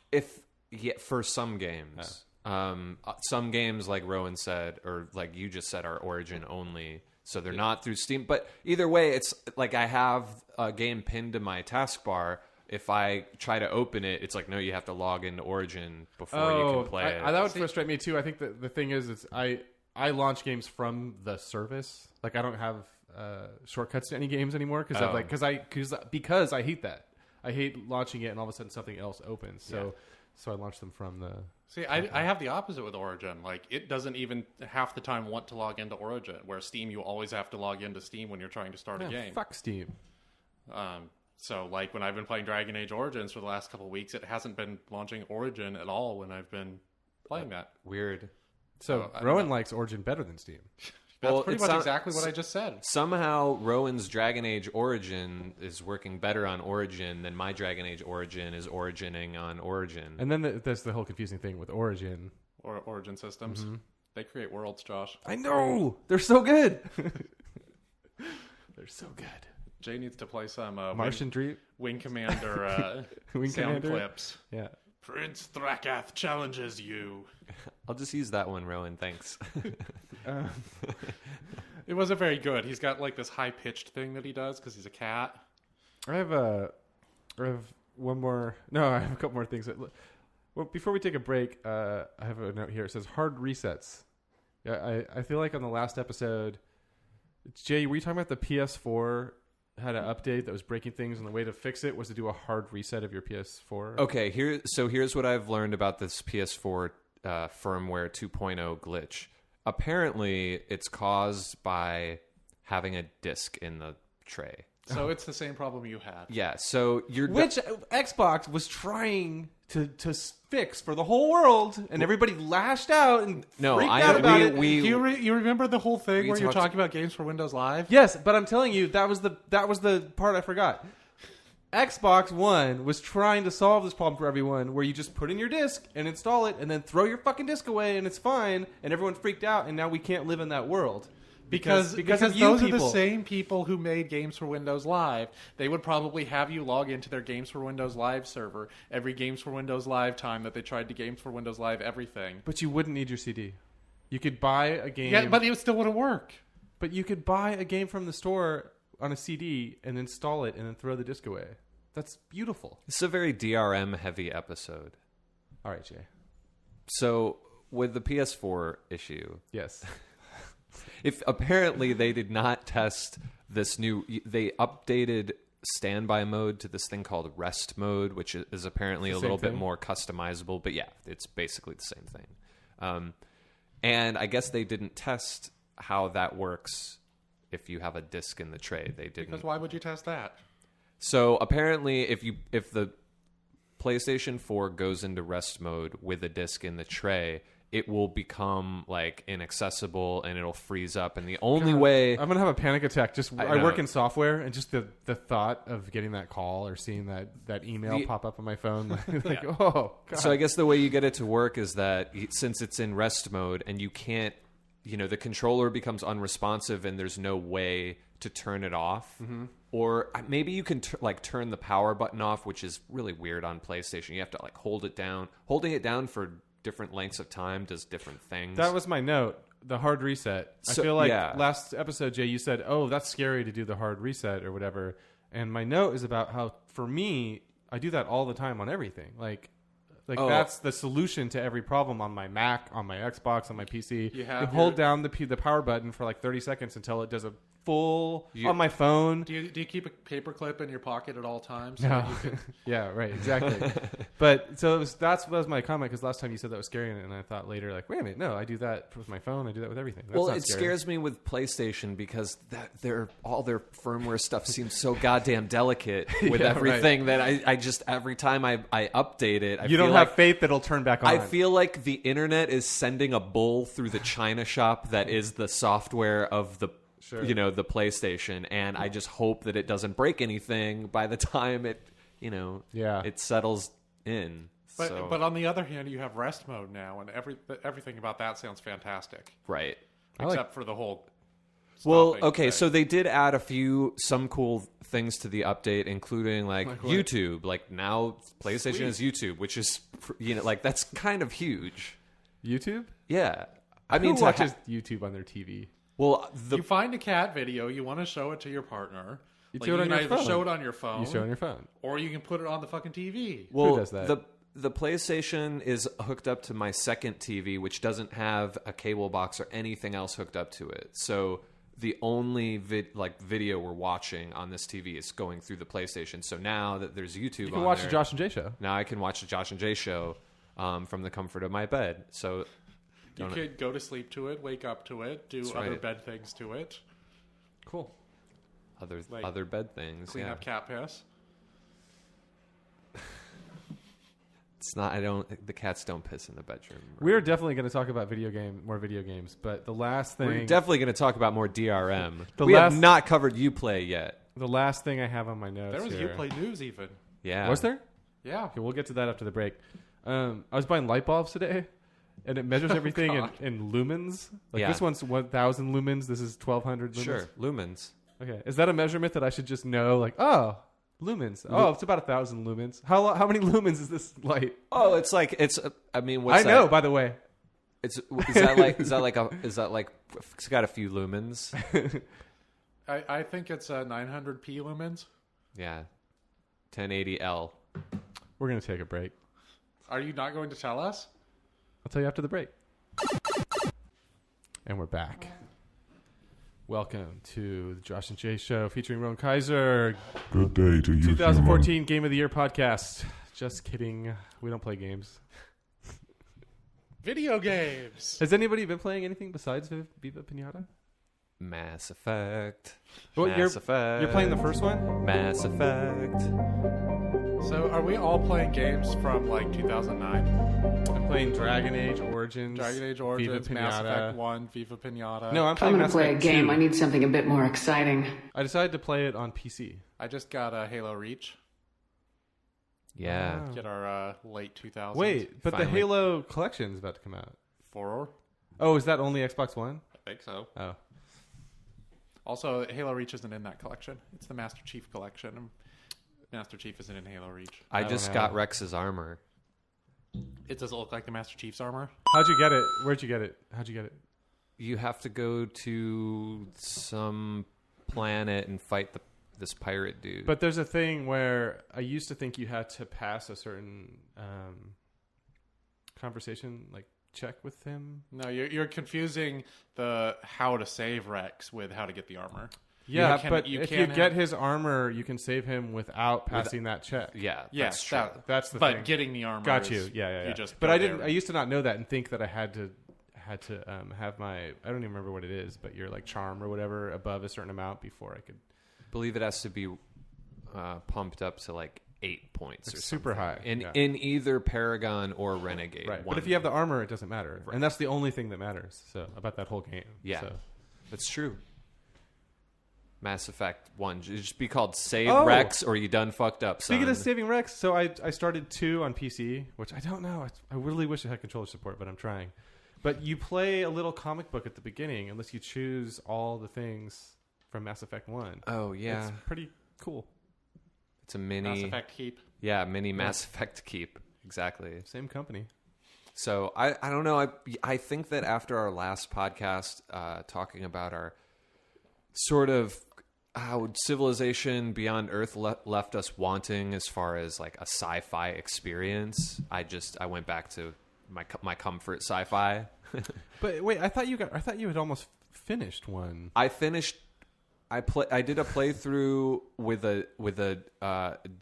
for some games, some games like Rowan said, or like you just said, are Origin only, so they're not through Steam. But either way, it's like I have a game pinned to my taskbar. If I try to open it, it's like, no, you have to log into Origin before you can play it. That would frustrate me too. I think that the thing is I launch games from the service. Like I don't have shortcuts to any games anymore because I hate that. I hate launching it and all of a sudden something else opens. So I launch them from the. See, I have the opposite with Origin. Like, it doesn't even half the time want to log into Origin, where Steam, you always have to log into Steam when you're trying to start a game. Fuck Steam. So, like, when I've been playing Dragon Age Origins for the last couple of weeks, it hasn't been launching Origin at all when I've been playing that. Weird. So Rowan likes Origin better than Steam. That's pretty much exactly what I just said. Somehow, Rowan's Dragon Age Origin is working better on Origin than my Dragon Age Origin is origining on Origin. And then there's the whole confusing thing with Origin. Or Origin systems. Mm-hmm. They create worlds, Josh. I know! They're so good! They're so good. Jay needs to play some Martian Dream? Wing Commander sound Commander? clips. Yeah. Prince Thrakath challenges you. I'll just use that one, Rowan. Thanks. It wasn't very good. He's got like this high-pitched thing that he does because he's a cat. I have one more. No, I have a couple more things. Well, before we take a break, I have a note here. It says hard resets. Yeah, I feel like on the last episode, Jay, were you talking about the PS4 had an update that was breaking things, and the way to fix it was to do a hard reset of your PS4? Okay, here's what I've learned about this PS4 firmware 2.0 glitch. Apparently, it's caused by having a disk in the tray. So it's the same problem you had. Yeah, so Which Xbox was trying to fix for the whole world, and everybody lashed out and freaked out about it. Do you remember the whole thing where you're talked- talking about games for Windows Live? Yes, but I'm telling you, that was the part I forgot. Xbox One was trying to solve this problem for everyone, where you just put in your disc and install it, and then throw your fucking disc away, and it's fine. And everyone freaked out, and now we can't live in that world because of you those people. are the same people who made Games for Windows Live. They would probably have you log into their Games for Windows Live server every Games for Windows Live time that they tried to Games for Windows Live everything. But you wouldn't need your CD. You could buy a game. Yeah, but it still wouldn't work. But you could buy a game from the store on a CD and install it and then throw the disc away. That's beautiful. This is a very DRM heavy episode. All right, Jay. So with the PS4 issue, Yes. if apparently they did not test this they updated standby mode to this thing called rest mode, which is apparently a little bit more customizable. But yeah, it's basically the same thing. And I guess they didn't test how that works if you have a disc in the tray. They didn't. Because why would you test that? So apparently, if the PlayStation 4 goes into rest mode with a disc in the tray, it will become like inaccessible and it'll freeze up. And the only way I'm gonna have a panic attack. I know. work in software, and just the thought of getting that call or seeing that email pop up on my phone, like oh God. So I guess the way you get it to work is that since it's in rest mode and you can't, the controller becomes unresponsive and there's no way to turn it off. Mm-hmm. Or maybe you can turn the power button off, which is really weird on PlayStation. You have to hold it down. Holding it down for different lengths of time does different things. That was my note. The hard reset. I feel like last episode, Jay, you said, "Oh, that's scary to do the hard reset or whatever." And my note is about how, for me, I do that all the time on everything. That's the solution to every problem on my Mac, on my Xbox, on my PC. You hold down the power button for 30 seconds until it does a full on my phone. Do you keep a paperclip in your pocket at all times? No. Yeah, right, exactly. But so that was my comment, because last time you said that was scary, and I thought later, wait a minute, no, I do that with my phone. I do that with everything. That's not it scary. scares me with PlayStation because all their firmware stuff seems so goddamn delicate with everything that I just every time I update it, you don't have faith that it'll turn back on. I feel like the internet is sending a bull through the china shop that is the software of the the PlayStation, and I just hope that it doesn't break anything by the time it it settles in. But on the other hand, you have rest mode now, and everything about that sounds fantastic. Right. Except for the whole okay, so they did add some cool things to the update, including YouTube. Now PlayStation is YouTube, which is that's kind of huge. YouTube? Yeah. Who watches YouTube on their TV? Well, you find a cat video, you want to show it to your partner. You can either show it on your phone. You show it on your phone. Or you can put it on the fucking TV. Well, who does that? The PlayStation is hooked up to my second TV, which doesn't have a cable box or anything else hooked up to it. So the only video we're watching on this TV is going through the PlayStation. So now that there's YouTube on you can watch the Josh and Jay show. Now I can watch the Josh and Jay show from the comfort of my bed. So you could go to sleep to it, wake up to it, do other bed things to it. Cool. Other bed things. Clean up cat piss. It's not. The cats don't piss in the bedroom. Right? We're definitely going to talk about more video games. But the last thing, we're definitely going to talk about more DRM. We have not covered Uplay yet. The last thing I have on my notes. There was Uplay news even. Yeah. Was there? Yeah. Okay, we'll get to that after the break. I was buying light bulbs today, and it measures everything in lumens. This one's 1,000 lumens. This is 1,200 lumens. Sure, lumens. Okay, is that a measurement that I should just know? Lumens. It's about 1,000 lumens. How many lumens is this light? Oh, it's what's I know, by the way. It's it's got a few lumens. I think it's 900p lumens. Yeah. 1080L. We're going to take a break. Are you not going to tell us? I'll tell you after the break. And we're back. Welcome to the Josh and Jay Show featuring Rowan Kaiser. Good day to you, 2014 human. Game of the Year podcast. Just kidding. We don't play games. Video games. Has anybody been playing anything besides Viva Piñata? Mass Effect. Mass Effect. You're playing the first one? Mass Effect. So are we all playing games from 2009? I'm playing Dragon Age Origins. Viva Piñata. Mass Effect 1, Viva Piñata. No, I'm playing going to play a game. 2. I need something a bit more exciting. I decided to play it on PC. I just got a Halo Reach. Yeah. Wow. Get our late 2000s. Wait, but Finally. the Halo collection is about to come out. 4? Oh, is that only Xbox One? I think so. Oh. Also, Halo Reach isn't in that collection. It's the Master Chief collection. Master Chief isn't in Halo Reach. I just got Rex's armor. It does look like the Master Chief's armor. How'd you get it? Where'd you get it? How'd you get it? You have to go to some planet and fight this pirate dude. But there's a thing where I used to think you had to pass a certain conversation, like check with him. No, you're confusing the how to save Rex with how to get the armor. Yeah, but if you get his armor, you can save him without passing that check. yeah, Yes, that's true. That's the but thing. getting the armor. Got is, you. Yeah. You just but go I didn't. there. I used to not know that and think that I had to have my. I don't even remember what it is, but your like charm or whatever above a certain amount before I could. Believe it has to be pumped up to like 8 points or super something. high in either Paragon or Renegade. Right. One. But if you have the armor, it doesn't matter, and that's the only thing that matters. So about that whole game. Yeah. So. That's true. Mass Effect 1. It should just be called Save Oh. Rex or you done fucked up, son. Speaking of saving Rex, so I started 2 on PC, which I don't know. I really wish it had controller support, but I'm trying. But you play a little comic book at the beginning unless you choose all the things from Mass Effect 1. Oh, yeah. It's pretty cool. It's a mini... Mass Effect keep. Yeah, mini Mass Effect keep. Exactly. Same company. So, I don't know. I think that after our last podcast talking about our sort of how civilization beyond Earth left us wanting as far as like a sci-fi experience, I went back to my comfort sci-fi. But wait, I thought you had almost finished one. I finished. I did a playthrough with a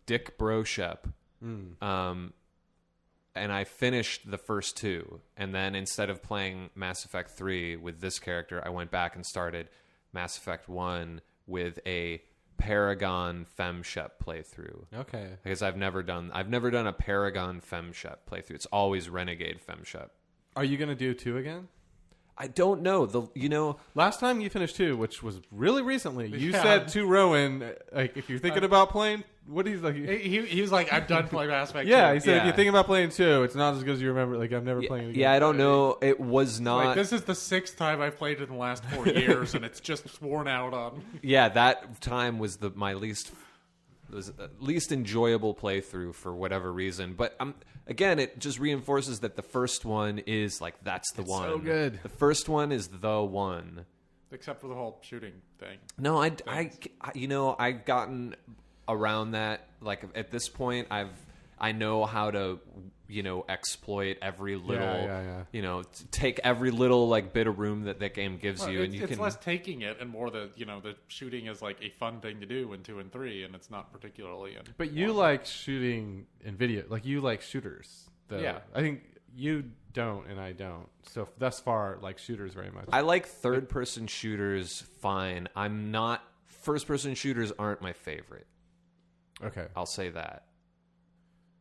Dick Broshep, and I finished the first 2. And then instead of playing Mass Effect 3 with this character, I went back and started Mass Effect 1 with a Paragon FemShep playthrough. Okay. Because I've never done a Paragon FemShep playthrough. It's always Renegade FemShep. Are you going to do 2 again? I don't know. Last time you finished 2, which was really recently, you Yeah. said to Rowan, like, if you're thinking about playing, what do you like? He was like, I'm done playing Mass Effect. Yeah, 2. he said if Yeah. you're thinking about playing 2, it's not as good as you remember. Like, I'm never playing it again. Yeah, I don't know. It was not. Like, this is the 6th time I've played it in the last 4 years, and it's just worn out on. Yeah, that time was my least enjoyable playthrough for whatever reason. But again, it just reinforces that the first one is like that's the one. so good. The first one is the one. Except for the whole shooting thing. No, I've gotten around that. Like at this point, I know how to exploit every little take every little like bit of room that game gives you, and it's less taking it and more the shooting is like a fun thing to do in 2 and 3, and it's not particularly. But you like shooting in video, like you like shooters. Though. Yeah. I think you don't, and I don't. So thus far, like shooters very much. I like third-person shooters. Fine, I'm not. First-person shooters aren't my favorite. Okay. I'll say that.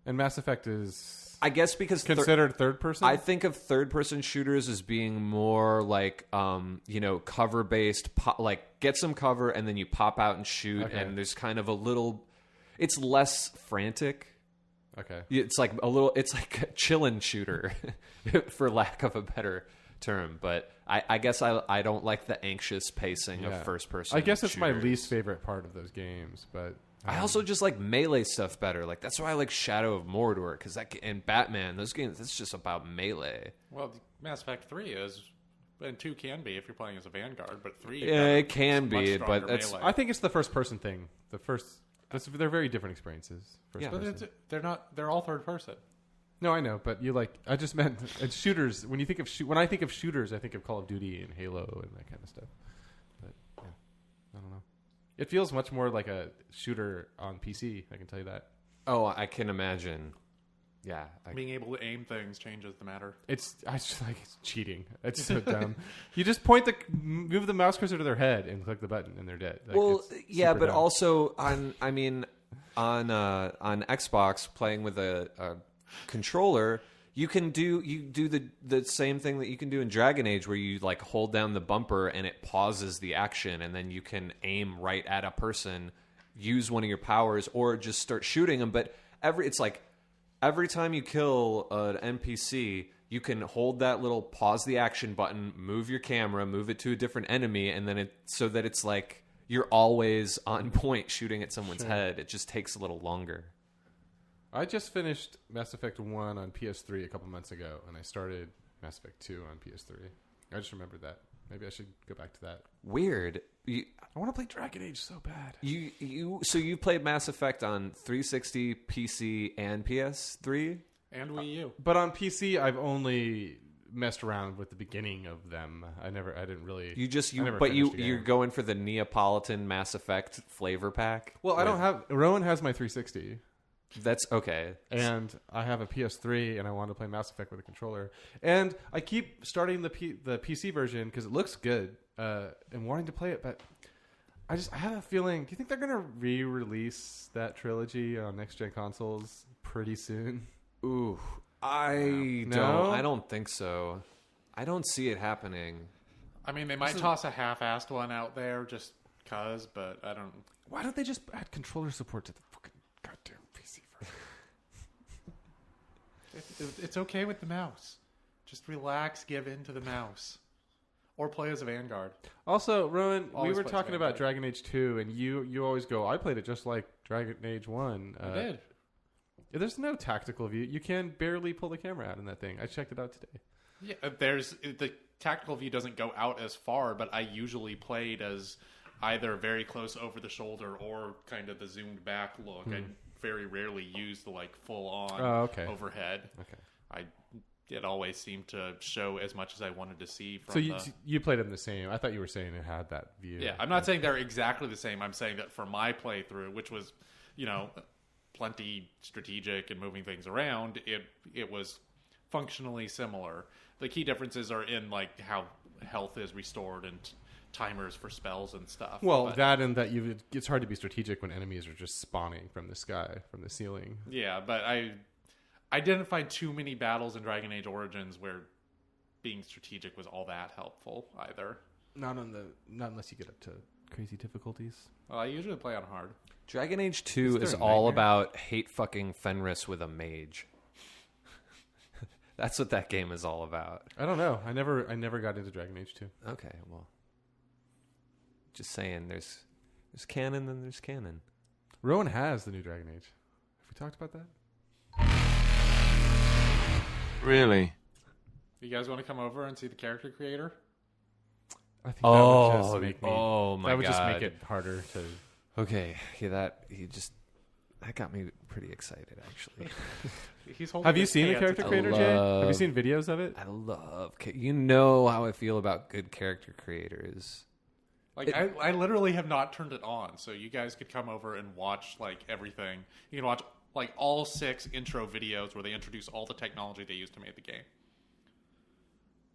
And Mass Effect is, I guess because considered third person. I think of third-person shooters as being more like, cover based. Like get some cover and then you pop out and shoot, Okay. and there's kind of a little. It's less frantic. Okay. It's like it's like a chillin' shooter, for lack of a better term. But I guess I don't like the anxious pacing of first-person. I guess it's my shooters. least favorite part of those games, but. I also just like melee stuff better. Like that's why I like Shadow of Mordor and Batman. Those games, that's just about melee. Well, Mass Effect 3 is, and 2 can be if you're playing as a Vanguard, but 3. Yeah, it can much be, stronger but it's. melee. I think it's the first person thing. They're very different experiences. First Yeah. person. But they're not. They're all third person. No, I know, but I just meant it's shooters. When you think of when I think of shooters, I think of Call of Duty and Halo and that kind of stuff. But yeah, I don't know. It feels much more like a shooter on PC. I can tell you that. Oh, I can imagine. Yeah, Being able to aim things changes the matter. It's cheating. It's so dumb. You just move the mouse cursor to their head and click the button, and they're dead. Like, well, it's yeah, super but dumb. also on Xbox playing with a controller, you do the same thing that you can do in Dragon Age, where you like hold down the bumper and it pauses the action, and then you can aim right at a person, use one of your powers, or just start shooting them. But every time you kill an NPC, you can hold that little pause the action button, move your camera, move it to a different enemy, and then so that it's like you're always on point shooting at someone's head. It just takes a little longer. I just finished Mass Effect 1 on PS3 a couple months ago, and I started Mass Effect 2 on PS3. I just remembered that. Maybe I should go back to that. Weird. I want to play Dragon Age so bad. So you played Mass Effect on 360, PC, and PS3? And Wii U. But on PC, I've only messed around with the beginning of them. I didn't really. You're going for the Neapolitan Mass Effect flavor pack? Well, I don't have. Rowan has my 360. That's okay. And I have a PS3, and I want to play Mass Effect with a controller. And I keep starting the PC version because it looks good, and wanting to play it, but I have a feeling. Do you think they're going to re-release that trilogy on next-gen consoles pretty soon? Ooh, I don't think so. I don't see it happening. I mean, they might toss a half-assed one out there just because, but I don't. Why don't they just add controller support to the fucking goddamn PC version? It's okay with the mouse. Just relax, give in to the mouse. Or play as a Vanguard. Also, Rowan, Always we were plays talking Vanguard. about Dragon Age 2, and you always go, I played it just like Dragon Age 1. I did. There's no tactical view. You can barely pull the camera out in that thing. I checked it out today. Yeah, the tactical view doesn't go out as far, but I usually played as either very close over the shoulder or kind of the zoomed back look. I very rarely use the full on overhead. Okay. It always seemed to show as much as I wanted to see from So you played them the same. I thought you were saying it had that view. Yeah, I'm not saying they're exactly the same. I'm saying that for my playthrough, which was, plenty strategic and moving things around, it was functionally similar. The key differences are in how health is restored and timers for spells and stuff. Well, that and that it's hard to be strategic when enemies are just spawning from the sky, from the ceiling. Yeah, but I didn't find too many battles in Dragon Age Origins where being strategic was all that helpful either. Not unless you get up to crazy difficulties. Well, I usually play on hard. Dragon Age 2 there is a all nightmare? about hate fucking Fenris with a mage. That's what that game is all about. I don't know. I never got into Dragon Age 2. Okay, well, just saying, there's canon and there's canon. Rowan has the new Dragon Age. Have we talked about that? Really? You guys want to come over and see the character creator? I think that would just Oh, make me. oh my that would just God. make it harder to. Okay, yeah, that got me pretty excited, actually. He's holding Have you his seen the pants. character I creator, Jay? Have you love- seen videos of it? I love, you know how I feel about good character creators. I literally have not turned it on, so you guys could come over and watch everything. You can watch all 6 intro videos where they introduce all the technology they used to make the game.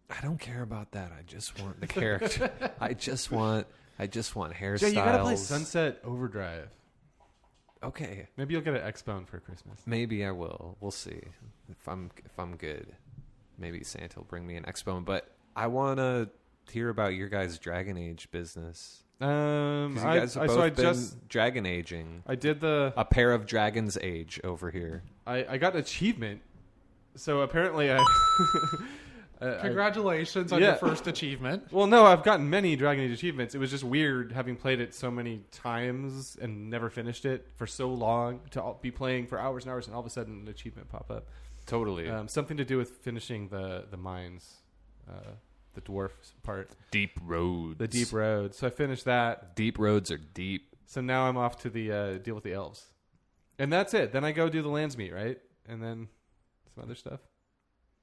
I don't care about that. I just want the character. I just want hairstyles. Jay, you gotta play Sunset Overdrive. Okay, Maybe you'll get an X-Bone for Christmas. maybe I will. We'll see if I'm good. Maybe Santa will bring me an expo. But I want to hear about your guys' Dragon Age business. 'Cause you guys have both been Dragon Aging. I did A pair of dragons age over here. I got an achievement. So apparently Congratulations on your first achievement. Well, no, I've gotten many Dragon Age achievements. It was just weird having played it so many times and never finished it for so long to be playing for hours and hours and all of a sudden an achievement pop up. Totally. Something to do with finishing the mines, the dwarf part. Deep roads. The deep road. So I finished that. Deep roads are deep. So now I'm off to the deal with the elves. And that's it. Then I go do the lands meet, right? And then some other stuff.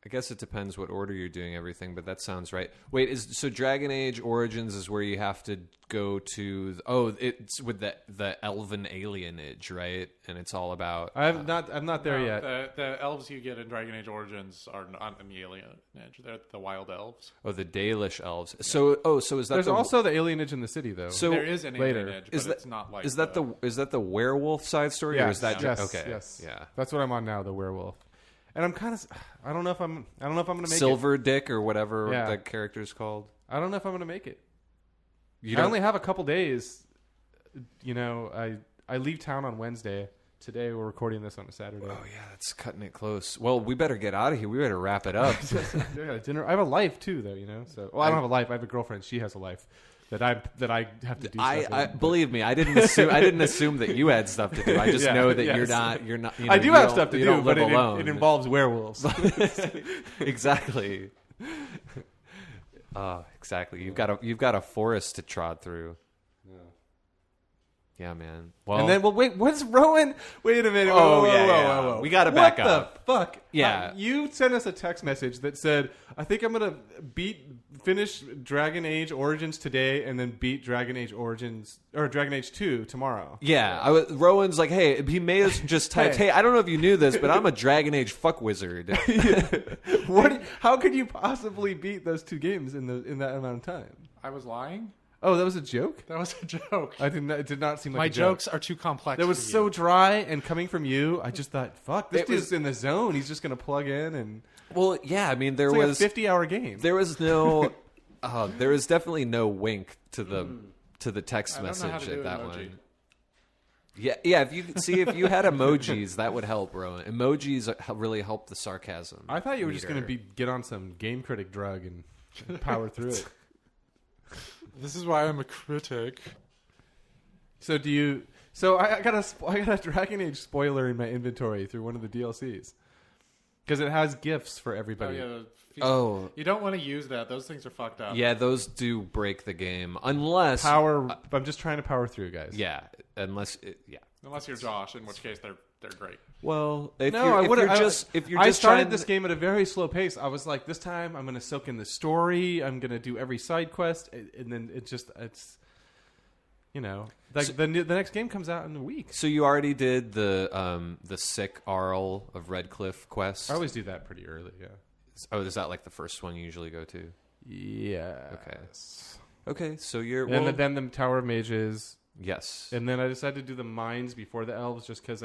I guess it depends what order you're doing everything, but that sounds right. Wait, so Dragon Age Origins is where you have to go to? It's with the elven alienage, right? And it's all about. I'm not there yet. The elves you get in Dragon Age Origins are not in the alien edge. They're the wild elves. Oh, the Dalish elves. So is that There's also the alienage in the city, though. So There is an later. alien edge, but it's not like is that the werewolf side story, or is that yes, okay? Yes, Yeah. That's what I'm on now, the werewolf. And I'm kind of, I don't know if I'm gonna make Silver Dick or whatever Yeah. that character's called. I don't know if I'm gonna make it. You I don't. only have a couple days. I leave town on Wednesday. Today we're recording this on a Saturday. Oh yeah, that's cutting it close. Well, we better get out of here. We better wrap it up. I got dinner. I have a life too, though. So, I don't have a life. I have a girlfriend. She has a life. that I have to do. I believe me, I didn't assume that you had stuff to do. I just know that you're not. You know, I do you have don't- stuff to you do, don't but live alone. it involves werewolves. Exactly. Exactly. You've got a forest to trod through. Yeah, man. Well, And then, wait, what's Rowan? Wait a minute. Oh, Whoa, yeah, whoa, yeah. whoa, whoa. We gotta back what up. the fuck? Yeah. You sent us a text message that said, I think I'm going to finish Dragon Age Origins today and then beat Dragon Age Origins, or Dragon Age 2 tomorrow. yeah. Rowan's like, hey, he may have just typed, hey, I don't know if you knew this, but I'm a Dragon Age fuck wizard. How could you possibly beat those two games in that amount of time? I was lying. Oh, that was a joke? That was a joke. It did not seem like My a joke. jokes are too complex. That was for so you. dry, and coming from you, I just thought, fuck, this It dude's was- in the zone. He's just going to plug in, and Well, yeah. I mean, there it's like was a 50-hour game. there was no there was definitely no wink to the text I don't know how message to do at that emoji. one. Yeah. If you had emojis, that would help, Rowan. Emojis really help the sarcasm. I thought you were just meter. going to get on some game critic drug and power through it. This is why I'm a critic. So do you? So I got a Dragon Age spoiler in my inventory through one of the DLCs because it has gifts for Oh, everybody. yeah. Oh. You don't want to use that. Those things are fucked up. Yeah, those do break the game unless I'm just trying to power through, guys. Yeah, unless Unless you're Josh, in which case they're great. Well, if No, you're, I would. if you're I just started trying this game at a very slow pace. I was like, this time I'm going to soak in the story. I'm going to do every side quest, and then it's like the next game comes out in a week. So you already did the sick Arl of Redcliffe quest. I always do that pretty early. Yeah. Oh, is that like the first one you usually go to? Yeah. Okay, so you're And then the Tower of Mages. yes. And then I decided to do the mines before the elves just because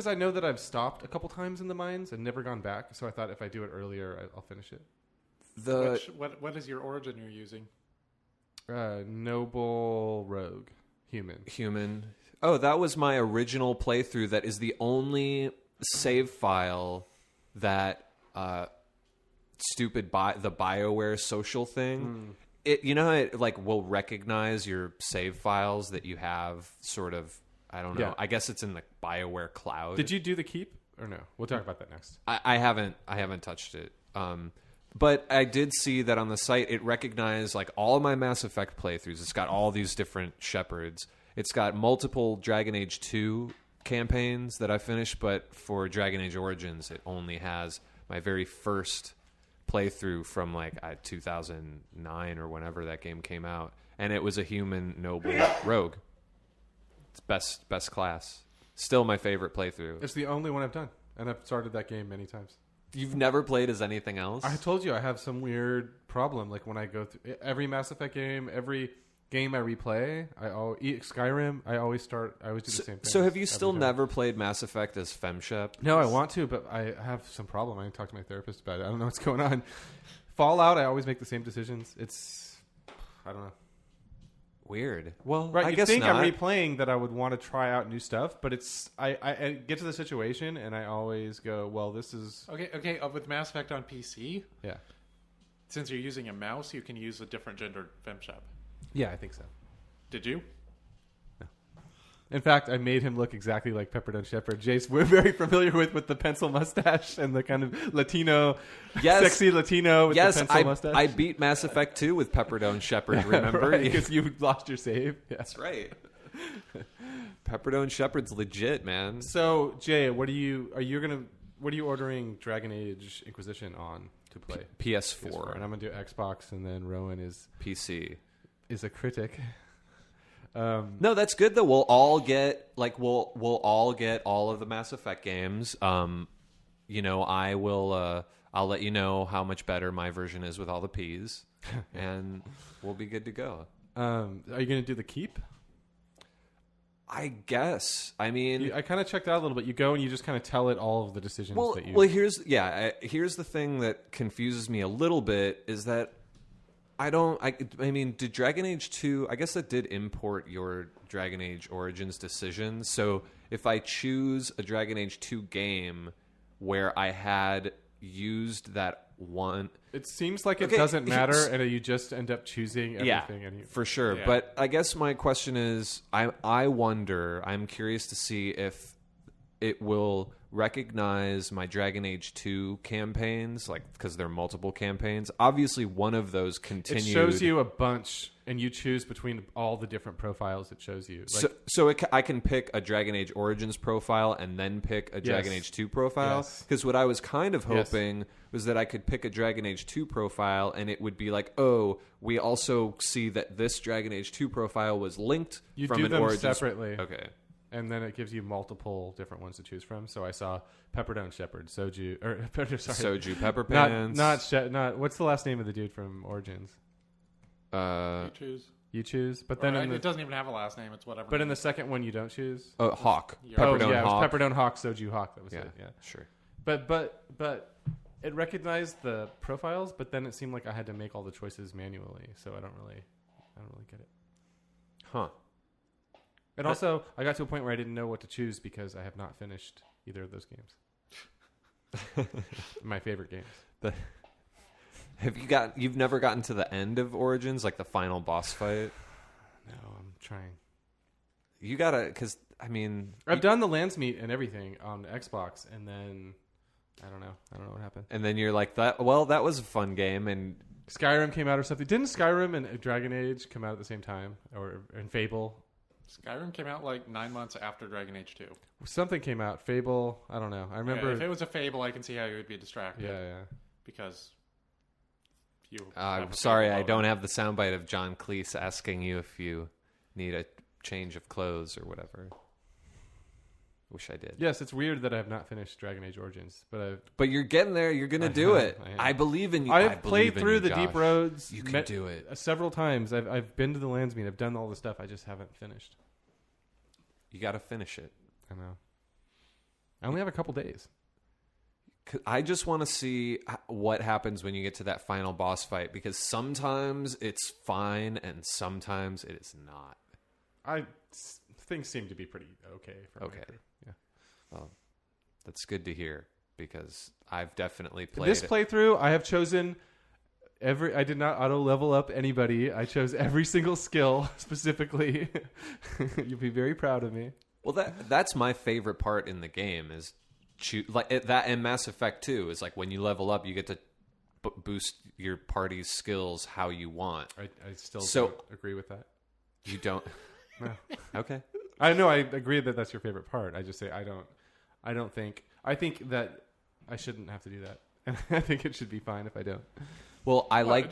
I know that I've stopped a couple times in the mines and never gone back. So I thought if I do it earlier, I'll finish it. What is your origin you're using? Noble rogue human. Oh, that was my original playthrough. That is the only save file that the BioWare social thing. It how it like will recognize your save files that you have sort of. I don't know. Yeah. I guess it's in the BioWare cloud. Did you do the keep or no? We'll talk about that next. I haven't touched it. But I did see that on the site it recognized like all of my Mass Effect playthroughs. It's got all these different shepherds. It's got multiple Dragon Age 2 campaigns that I finished, but for Dragon Age Origins it only has my very first playthrough from like 2009 or whenever that game came out, and it was a human noble rogue. It's best class. Still my favorite playthrough. It's the only one I've done, and I've started that game many times. You've never played as anything else? I told you I have some weird problem. Like when I go through every Mass Effect game, every game I replay, Skyrim, I always do the same thing. So have you still never played Mass Effect as FemShep? No, I want to, but I have some problem. I need to talk to my therapist about it. I don't know what's going on. Fallout, I always make the same decisions. I don't know. Weird. Well, Right, I you guess think not. I'm replaying that I would want to try out new stuff, but I get to the situation and I always go, well, this is Okay. With Mass Effect on PC, yeah, since you're using a mouse, you can use a different gendered femshep. yeah, I think so. Did you? In fact, I made him look exactly like Pepperdine Shepherd. Jace, we're very familiar with the pencil mustache and the kind of Latino, sexy Latino with the pencil mustache. I beat Mass Effect 2 with Pepperdine Shepherd, remember? Because you lost your save. Yeah. That's right. Pepperdine Shepherd's legit, man. So, Jay, what are you ordering Dragon Age Inquisition on to play? PS4. And I'm gonna do Xbox, and then Rowan is PC. a critic. No, that's good though. We'll all get we'll all get all of the Mass Effect games. I will. I'll let you know how much better my version is with all the P's, and we'll be good to go. Are you going to do the keep? I guess. I mean, I kind of checked out a little bit. You go and you just kind of tell it all of the decisions that you. Well, here's the thing that confuses me a little bit is that I mean, did Dragon Age 2, I guess that did import your Dragon Age Origins decisions. So if I choose a Dragon Age 2 game where I had used that one. It seems like it Okay, doesn't matter, and you just end up choosing everything. Yeah, and for sure. Yeah. But I guess my question is, I wonder, I'm curious to see if it will recognize my Dragon Age 2 campaigns, like, because there are multiple campaigns. Obviously, one of those continued. It shows you a bunch, and you choose between all the different profiles it shows you. Like, I can pick a Dragon Age Origins profile and then pick a Dragon Age 2 profile. Yes. Because what I was kind of hoping was that I could pick a Dragon Age 2 profile, and it would be like, oh, we also see that this Dragon Age 2 profile was linked you from do an them Origins. separately. Okay. And then it gives you multiple different ones to choose from. So I saw Pepperdine Shepherd, Soju, or Soju Pepper Pants. not what's the last name of the dude from Origins? You choose. You choose, but then It doesn't even have a last name. It's whatever. but in the second one you don't choose. Hawk. Yeah. Pepperdine It was Hawk. Pepperdine Hawk, Soju Hawk. That was it. Yeah, Sure. but it recognized the profiles, but then it seemed like I had to make all the choices manually. So I don't really get it. Huh. And also, I got to a point where I didn't know what to choose because I have not finished either of those games. My favorite games. You've never gotten to the end of Origins, like the final boss fight? No, I'm trying. You gotta, because I mean, I've done the Lands Meet and everything on Xbox, and then I don't know what happened. and then you're like, that was a fun game, and Skyrim came out or something. Didn't Skyrim and Dragon Age come out at the same time, and Fable? Skyrim came out like 9 months after Dragon Age 2. Something came out. Fable. I don't know. I remember. Yeah, if it was a Fable, I can see how you would be distracted. Yeah. Because you. I'm have a sorry, Fable I don't logo. have the soundbite of John Cleese asking you if you need a change of clothes or whatever. Wish I did. Yes, it's weird that I have not finished Dragon Age Origins, but But you're getting there. You're gonna do it. I am. I believe in you. I've believe played in through you, the Josh. deep roads. You can do it. Several times. I've been to the Lands Meet. I've done all the stuff. I just haven't finished. You got to finish it. I know. I only have a couple days. I just want to see what happens when you get to that final boss fight, because sometimes it's fine and sometimes it is not. Things seem to be pretty okay. Okay. Yeah. Well, that's good to hear, because I've definitely played This playthrough, I have chosen I did not auto level up anybody. I chose every single skill specifically. You'll be very proud of me. Well, that's my favorite part in the game is that, and Mass Effect 2 is like when you level up, you get to boost your party's skills how you want. I still So- don't agree with that. You don't. No. Okay. I know I agree that that's your favorite part. I just say I think that I shouldn't have to do that. And I think it should be fine if I don't. Well, I like.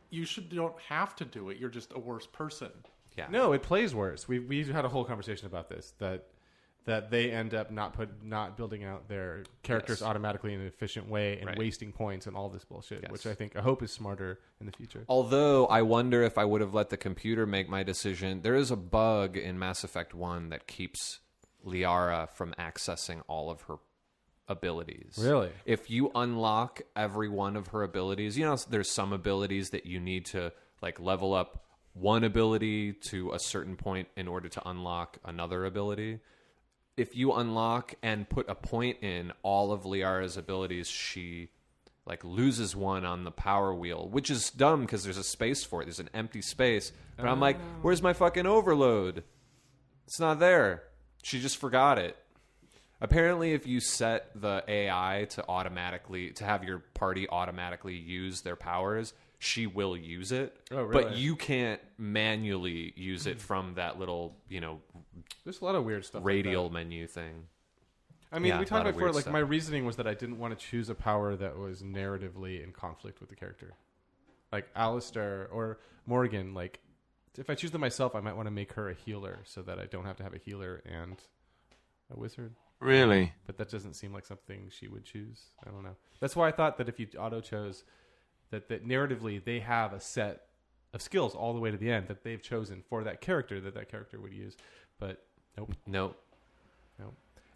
You don't have to do it. You're just a worse person. Yeah. No, it plays worse. We had a whole conversation about this that they end up not building out their characters automatically in an efficient way and wasting points and all this bullshit, which I hope is smarter in the future. Although I wonder if I would have let the computer make my decision. There is a bug in Mass Effect 1 that keeps Liara from accessing all of her abilities. Really? If you unlock every one of her abilities, there's some abilities that you need to like level up one ability to a certain point in order to unlock another ability. If you unlock and put a point in all of Liara's abilities, she like loses one on the power wheel, which is dumb because there's a space for it. There's an empty space. But I'm like, where's my fucking overload? It's not there. She just forgot it. Apparently, if you set the AI to have your party automatically use their powers, she will use it. Oh, really? But you can't manually use it from that little, There's a lot of weird stuff. radial like that. menu thing. I mean, Yeah, we a talked lot of before. weird Like stuff. my reasoning was that I didn't want to choose a power that was narratively in conflict with the character, like Alistair or Morgan. Like, if I choose them myself, I might want to make her a healer so that I don't have to have a healer and a wizard. Really? But that doesn't seem like something she would choose. I don't know. That's why I thought that if you auto chose that narratively they have a set of skills all the way to the end that they've chosen for that character would use. But nope. Nope.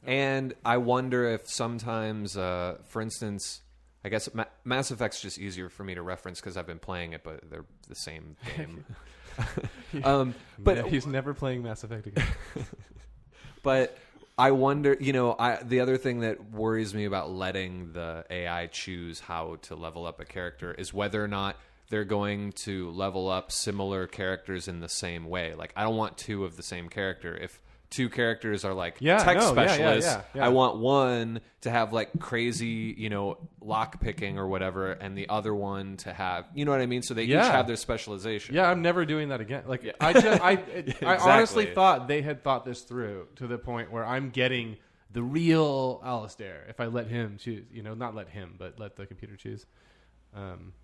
And I wonder if sometimes, for instess, I guess Mass Effect's just easier for me to reference because I've been playing it, but they're the same game. But he's never playing Mass Effect again. But I wonder, the other thing that worries me about letting the AI choose how to level up a character is whether or not they're going to level up similar characters in the same way. Like, I don't want two of the same character. If two characters are like tech specialists, yeah. I want one to have like crazy, lock picking or whatever, and the other one to have, you know what I mean? So they each have their specialization. Yeah, I'm never doing that again. Like, I Exactly. honestly thought they had thought this through to the point where I'm getting the real Alistair if I let him choose. Not let him, but let the computer choose.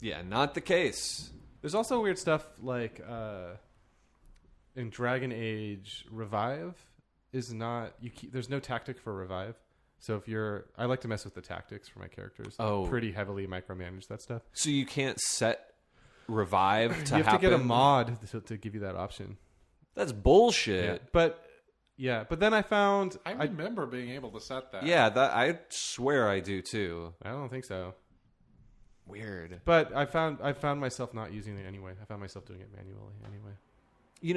Yeah, not the case. There's also weird stuff like in Dragon Age, revive is not there's no tactic for revive. So I like to mess with the tactics for my characters. Oh, pretty heavily micromanage that stuff. So you can't set revive to happen. You have to get a mod to give you that option. That's bullshit. Yeah, but then I found I remember being able to set that. Yeah, I swear I do too. I don't think so. Weird. But I found myself not using it anyway. I found myself doing it manually anyway.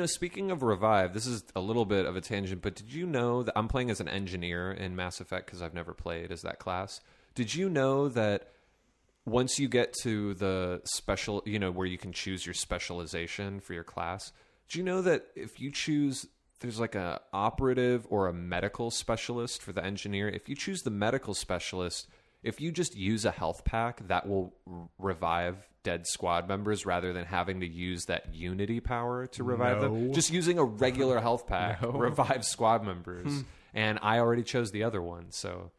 Speaking of revive, this is a little bit of a tangent, but did you know that I'm playing as an engineer in Mass Effect because I've never played as that class? Did you know that once you get to the special, where you can choose your specialization for your class, do you know that if you choose, there's like a operative or a medical specialist for the engineer? If you choose the medical specialist, if you just use a health pack, that will revive dead squad members rather than having to use that Unity power to revive them. Just using a regular health pack revives squad members. And I already chose the other one, so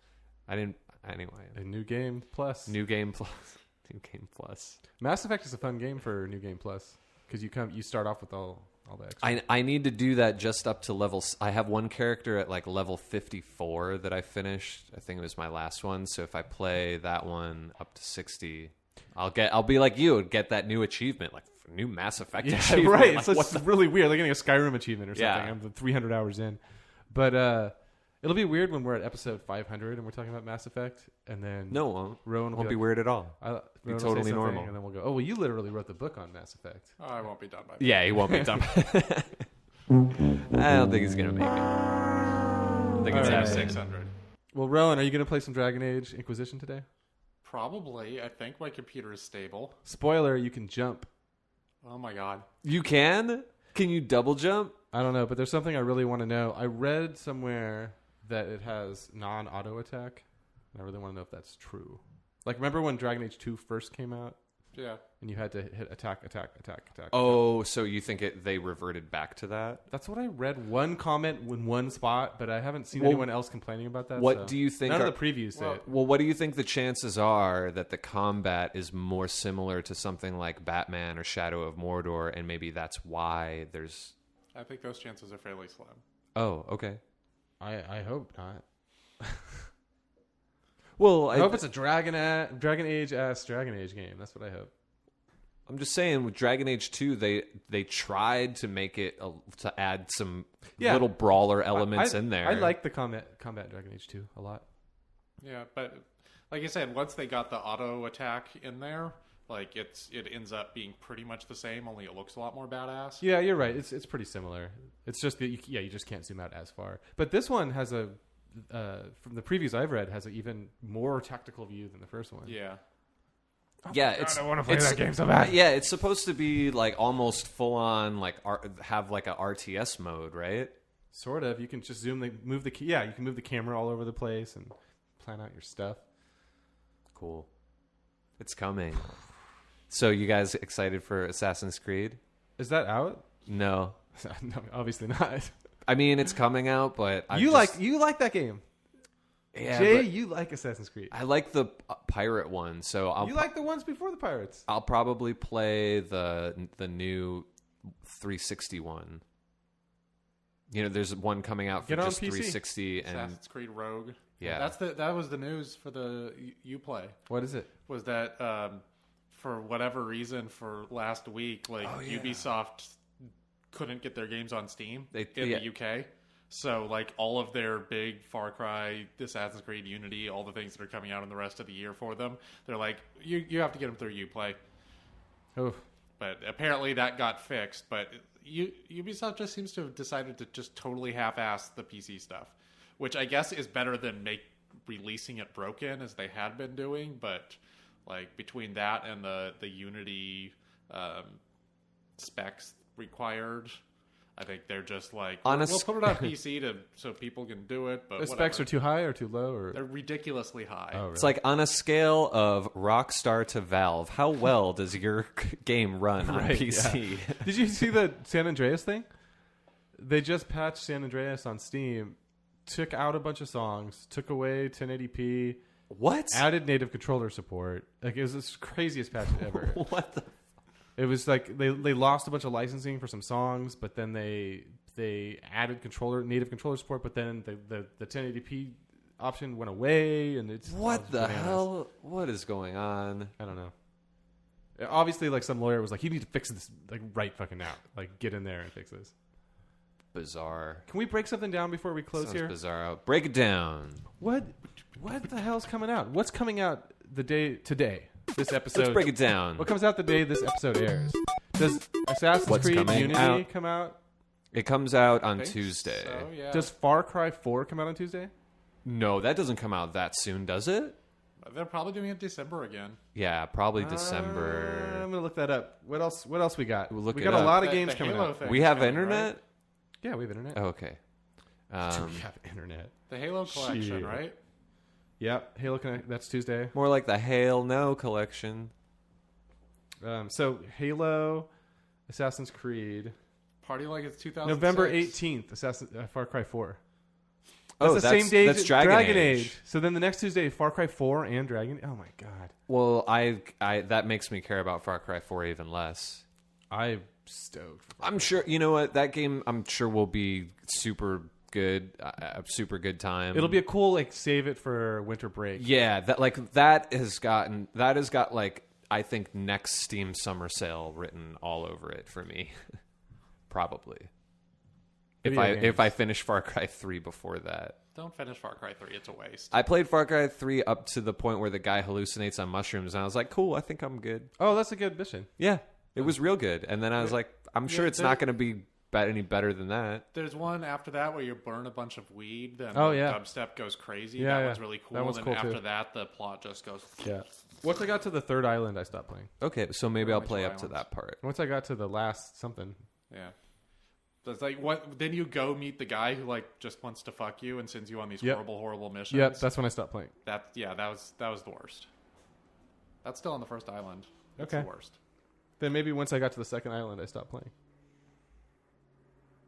I didn't. Anyway. A New Game Plus. New Game Plus. New Game Plus. Mass Effect is a fun game for New Game Plus because you start off with all the extra. I need to do that just up to level. I have one character at like level 54 that I finished. I think it was my last one. So if I play that one up to 60, I'll be like you and get that new achievement, like new Mass Effect achievement. Right. Like, It's really weird. Like getting a Skyrim achievement or something. Yeah. I'm 300 hours in, but it'll be weird when we're at episode 500 and we're talking about Mass Effect, and then No, it won't. Rowan Won't be weird at all. Rowan Be will say totally something, normal. and then we'll go, oh well, you literally wrote the book on Mass Effect. Oh, I won't be done by then. Yeah, he won't be done. I don't think he's gonna make it. I think it's All right. at 600. Well, Rowan, are you going to play some Dragon Age Inquisition today? Probably. I think my computer is stable. Spoiler: you can jump. Oh my god. You can? Can you double jump? I don't know, but there's something I really want to know. I read somewhere that it has non-auto attack, and I really want to know if that's true. Like, remember when Dragon Age 2 first came out, Yeah. and you had to hit attack. Oh, so you think they reverted back to that? That's what I read. One comment in one spot, but I haven't seen anyone else complaining about that. What so. do you think None are- of the previews say it. Well, what do you think the chances are that the combat is more similar to something like Batman or Shadow of Mordor, and maybe that's why there's... I think those chances are fairly slim. Oh, okay. I hope not. Well, I hope it's a Dragon Age game. That's what I hope. I'm just saying, with Dragon Age 2, they tried to make it to add some little brawler elements in there. I like the combat Dragon Age 2 a lot. Yeah, but like I said, once they got the auto attack in there, like it ends up being pretty much the same, only it looks a lot more badass. Yeah, you're right. It's pretty similar. It's just that you just can't zoom out as far. But this one has from the previews I've read, has an even more tactical view than the first one. Yeah. Yeah, I want to play that game so bad. Yeah, it's supposed to be like almost full on, like have like a RTS mode, right? Sort of. You can just move the you can move the camera all over the place and plan out your stuff. Cool. It's coming. So you guys excited for Assassin's Creed? Is that out? No. No, obviously not. I mean, it's coming out, but You like that game. Yeah, Jay, but you like Assassin's Creed. I like the pirate one, so You like the ones before the Pirates. I'll probably play the new 360 one. You know, there's one coming out for Get on just PC. 360, and Assassin's Creed Rogue. Yeah. That was the news for the Uplay. What is it? Was that for whatever reason for last week, like Ubisoft couldn't get their games on Steam in the UK. So like all of their big Far Cry, Assassin's Creed, Unity, all the things that are coming out in the rest of the year for them, they're like, you have to get them through Uplay. Oh, But apparently that got fixed. But Ubisoft just seems to have decided to just totally half-ass the PC stuff. which I guess is better than releasing it broken as they had been doing. But like between that and the Unity specs required, I think they're just like, we'll put it on PC so people can do it. But the specs are too high or too low, or they're ridiculously high. Oh, really? It's like on a scale of Rockstar to Valve, how well does your game run on Right, PC? yeah. Did you see the San Andreas thing? They just patched San Andreas on Steam, took out a bunch of songs, took away 1080p, What? added native controller support. Like, it was the craziest patch ever. What the? It was like they lost a bunch of licensing for some songs, but then they added native controller support, but then the 1080p option went away, and it's What the bananas. hell? What is going on? I don't know. Obviously, like some lawyer was like, "You need to fix this like right fucking now. Like, get in there and fix this." Bizarre. Can we break something down before we close Sounds here? bizarre. Break it down. What the hell's coming out? What's coming out the day today? This episode. Let's break it down. What comes out the day this episode airs? Does Assassin's What's Creed coming Unity out? come out? It comes out on I think Tuesday. So, yeah. Does Far Cry 4 come out on Tuesday? No, that doesn't come out that soon, does it? They're probably doing it December again. Yeah, probably December. I'm gonna look that up. What else we got? We'll look we it got a up. lot of The- games the coming Halo out. thing. We have coming, internet? right? Yeah, we have internet. Oh, okay. we have internet. The Halo collection, Shit. right? Yeah, Halo Connect. That's Tuesday. More like the Hail No collection. So Halo, Assassin's Creed, Party like it's 2006. November 18th. Far Cry 4. Oh, the same day that's as Dragon Age. So then the next Tuesday, Far Cry 4 and Dragon. Oh my god, Well, I that makes me care about Far Cry 4 even less. I'm stoked. I'm sure, you know what, that game I'm sure will be super good, a super good time. It'll be a cool like save it for winter break. Yeah, that has got like I think next Steam summer sale written all over it for me. Probably. If I finish Far Cry 3 before that. Don't finish Far Cry 3. It's a waste. I played Far Cry 3 up to the point where the guy hallucinates on mushrooms, and I was like, cool, I think I'm good. Oh, that's a good mission. Yeah, it was real good. And then I was like, I'm sure it's there- not going to be any better than that. There's one after that where you burn a bunch of weed and Oh, the yeah. dubstep goes crazy. Yeah, that yeah. one's really cool. That one's and cool, then after too. that, the plot just goes... Yeah. Once I got to the third island, I stopped playing. Okay, so maybe I'll Which play up to islands? that part. Once I got to the last something. Yeah. So it's like, what? Then you go meet the guy who like just wants to fuck you and sends you on these Yep. horrible missions. Yep, that's when I stopped playing. that was the worst. That's still on the first island. That's Okay. the worst. Then maybe once I got to the second island, I stopped playing.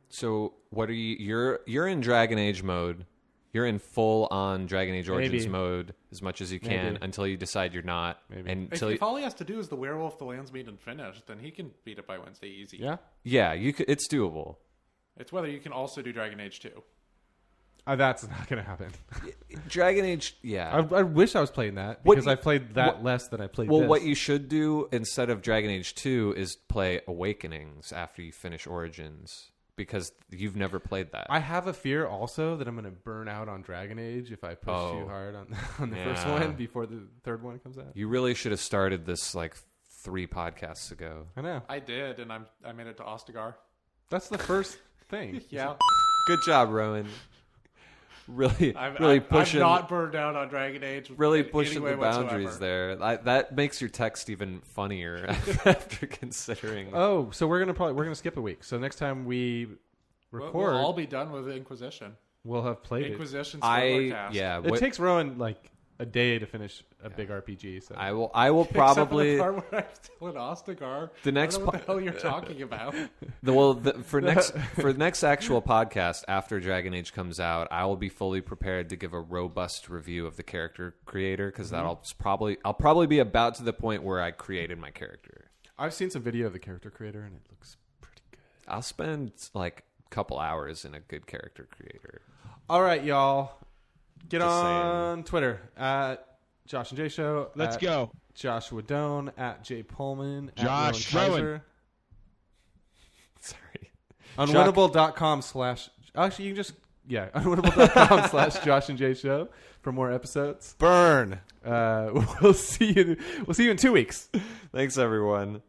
So what are you? You're in Dragon Age mode. You're in full on Dragon Age Origins Maybe. mode as much as you can Maybe. until you decide you're not. Maybe. Until If all he has to do is the werewolf, the land's meet, and finish, then he can beat it by Wednesday easy. Yeah? yeah, you could, it's doable. It's whether you can also do Dragon Age 2. That's not going to happen. Dragon Age, yeah. I wish I was playing that What because you- I played that what- less than I played Well, this. what you should do instead of Dragon Age 2 is play Awakenings after you finish Origins because you've never played that. I have a fear also that I'm going to burn out on Dragon Age if I push too hard on the first Yeah. one before the third one comes out. You really should have started this like 3 podcasts ago. I know. I did, and I made it to Ostagar. That's the first thing. Yeah. Good job, Rowan. Really, I'm pushing. not burned out on Dragon Age. Really in any pushing way the boundaries whatsoever. there. That makes your text even funnier after considering. Oh, so we're gonna skip a week. So next time we record, We'll all be done with Inquisition. we'll have played it. Inquisition spoiler cast. It takes Rowan like a day to finish a big RPG. So I will Except probably for the part where I'm still in Ostagar. The next I don't know what the hell you're talking about. for the next actual podcast after Dragon Age comes out, I will be fully prepared to give a robust review of the character creator because I'll probably be about to the point where I created my character. I've seen some video of the character creator and it looks pretty good. I'll spend like a couple hours in a good character creator. All right, y'all. Get Just on Twitter at Josh and Jay Show. Let's at go. Joshua Doan at Jay Pullman. Josh at Rowan Rowan. Kaiser. Sorry. Unwinnable.com / actually you can just unwinnable.com / Josh and Jay Show for more episodes. Burn. We'll see you in 2 weeks. Thanks, everyone.